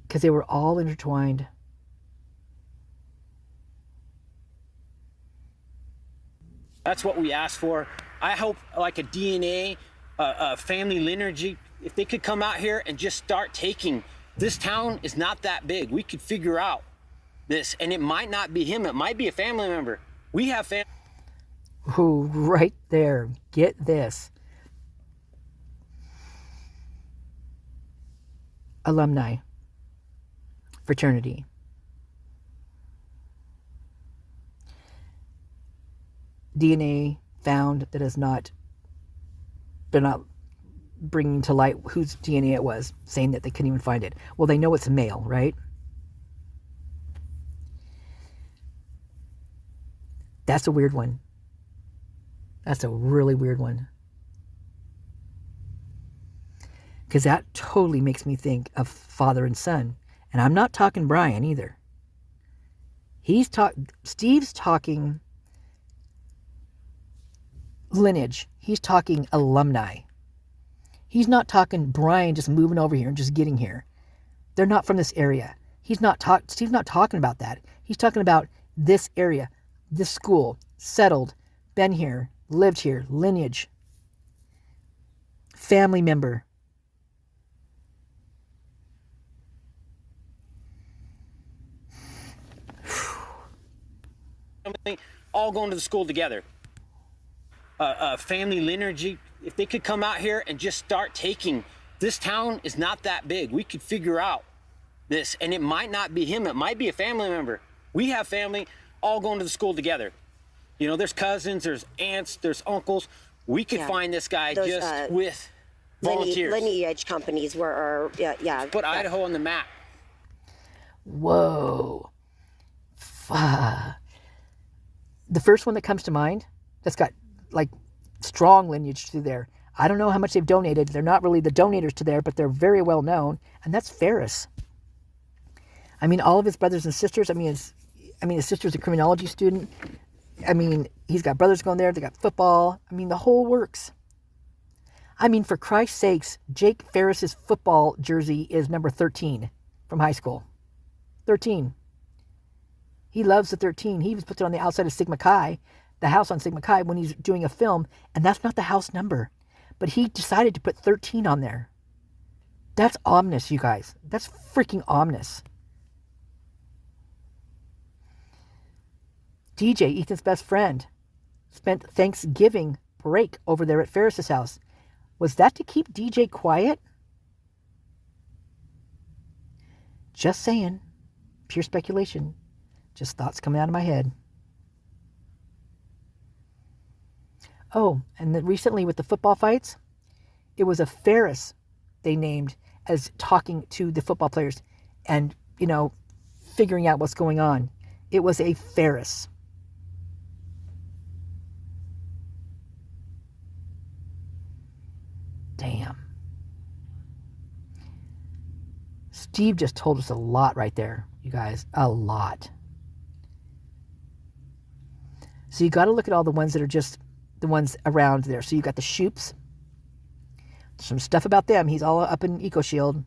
Because they were all intertwined. that's what we asked for. I hope like a DNA, a family lineage, if they could come out here and just start taking, this town is not that big. We could figure out this, and it might not be him. It might be a family member. We have family. Ooh, right there. Get this. Alumni. Fraternity. DNA found that is not, they're not bringing to light whose DNA it was, saying that they couldn't even find it. Well, they know it's a male, right? That's a weird one. That's a really weird one. Because that totally makes me think of father and son. And I'm not talking Brian either. Steve's talking lineage. He's talking alumni. He's not talking Brian just moving over here and just getting here. They're not from this area. Steve's not talking about that. He's talking about this area, this school, settled, been here, lived here, lineage, family member. All going to the school together. Family lineage, if they could come out here and just start taking, this town is not that big. We could figure out this, and it might not be him. It might be a family member. We have family all going to the school together. You know, there's cousins, there's aunts, there's uncles. We could find this guy just with volunteers. Lineage companies were, Put Idaho on the map. Whoa. The first one that comes to mind that's got like strong lineage through there. I don't know how much they've donated. They're not really the donators to there, but they're very well known. And that's Ferris. I mean, all of his brothers and sisters. His sister's a criminology student. I mean, he's got brothers going there. They got football. I mean, the whole works. I mean, for Christ's sakes, Jake Ferris's football jersey is number 13 from high school. 13. He loves the 13. He even puts it on the outside of Sigma Chi, the house on Sigma Chi, when he's doing a film, and that's not the house number. But he decided to put 13 on there. That's ominous, you guys. That's freaking ominous. DJ, Ethan's best friend, spent Thanksgiving break over there at Ferris's house. Was that to keep DJ quiet? Just saying. Pure speculation. Just thoughts coming out of my head. Oh, and then recently with the football fights, it was a Ferris they named as talking to the football players and, figuring out what's going on. It was a Ferris. Damn. Steve just told us a lot right there, you guys. A lot. So you got to look at all the ones that are just the ones around there. So you got the Shoops. Some stuff about them. He's all up in EcoShield.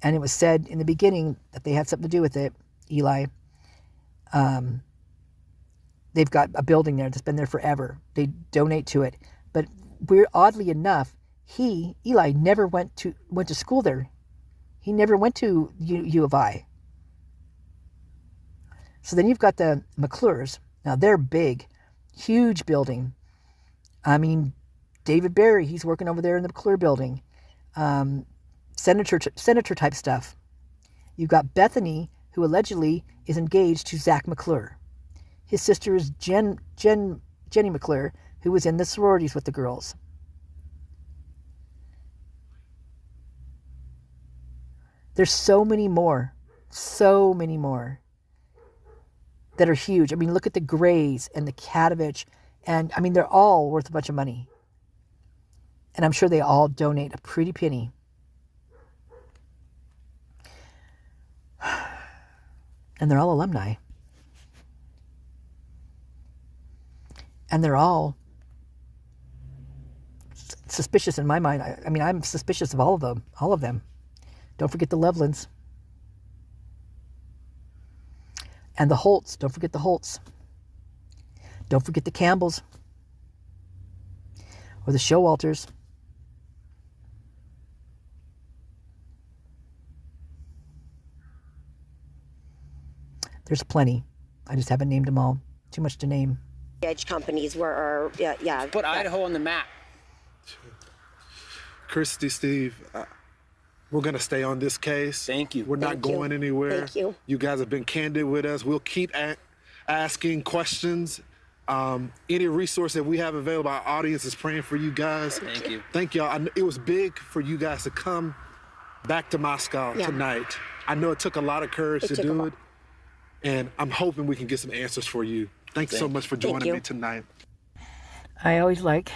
And it was said in the beginning that they had something to do with it, Eli. They've got a building there that's been there forever. They donate to it. But oddly enough, Eli, never went to school there. He never went to U of I. So then you've got the McClures. Now they're big, huge building. I mean, David Barry, he's working over there in the McClure building. Senator type stuff. You've got Bethany, who allegedly is engaged to Zach McClure. His sister is Jenny McClure, who was in the sororities with the girls. There's so many more that are huge. I mean, look at the Grays and the Katovich, and I mean, they're all worth a bunch of money. And I'm sure they all donate a pretty penny. And they're all alumni. And they're all suspicious in my mind. I mean, I'm suspicious of all of them. Don't forget the Lovelands. And the Holts. Don't forget the Holts. Don't forget the Campbells. Or the Showalters. There's plenty. I just haven't named them all. Too much to name. Edge companies were, yeah. Put Idaho on the map. Kristi, Steve, we're going to stay on this case. Thank you. We're not going anywhere. Thank you. You guys have been candid with us. We'll keep asking questions. Any resource that we have available, our audience is praying for you guys. Thank you. Thank y'all. It was big for you guys to come back to Moscow tonight. I know it took a lot of courage to do it, and I'm hoping we can get some answers for you. Thanks so much for joining me tonight. I always like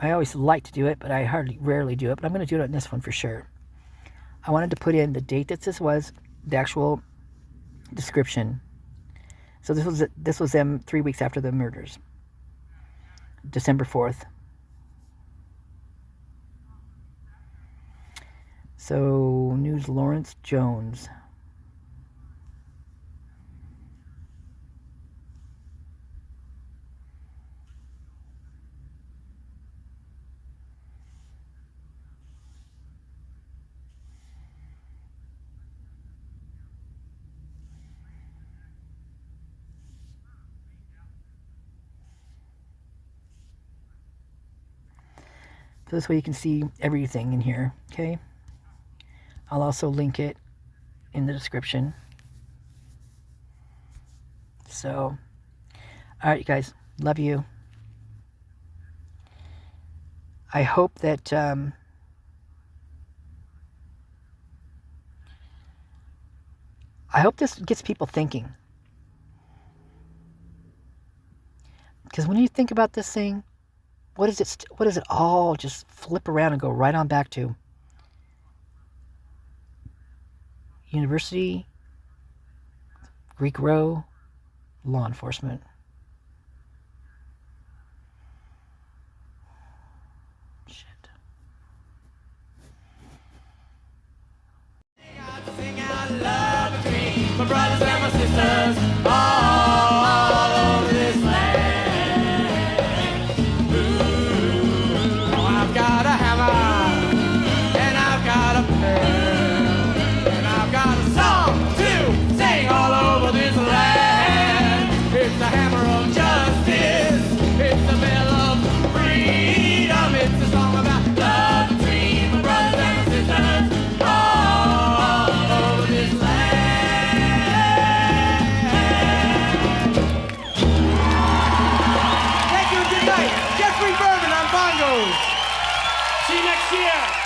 to do it, but I rarely do it. But I'm going to do it on this one for sure. I wanted to put in the date that this was, the actual description. So this was them 3 weeks after the murders, December 4th. So News Lawrence Jones. So this way you can see everything in here, okay? I'll also link it in the description. So, all right, you guys, love you. I hope that this gets people thinking. Because when you think about this thing, what does it all just flip around and go right on back to? University, Greek Row, law enforcement. Shit. Sing out love between my brothers and my sisters all over this land. Ooh, I've got a hammer and I've got a pearl and I've got a song to sing all over this land. It's the hammer of justice, it's the bell of freedom, it's a song about love between my brothers and my sisters all over this land. Thank you and good night. Jeffrey Berman on bongos. See you next year.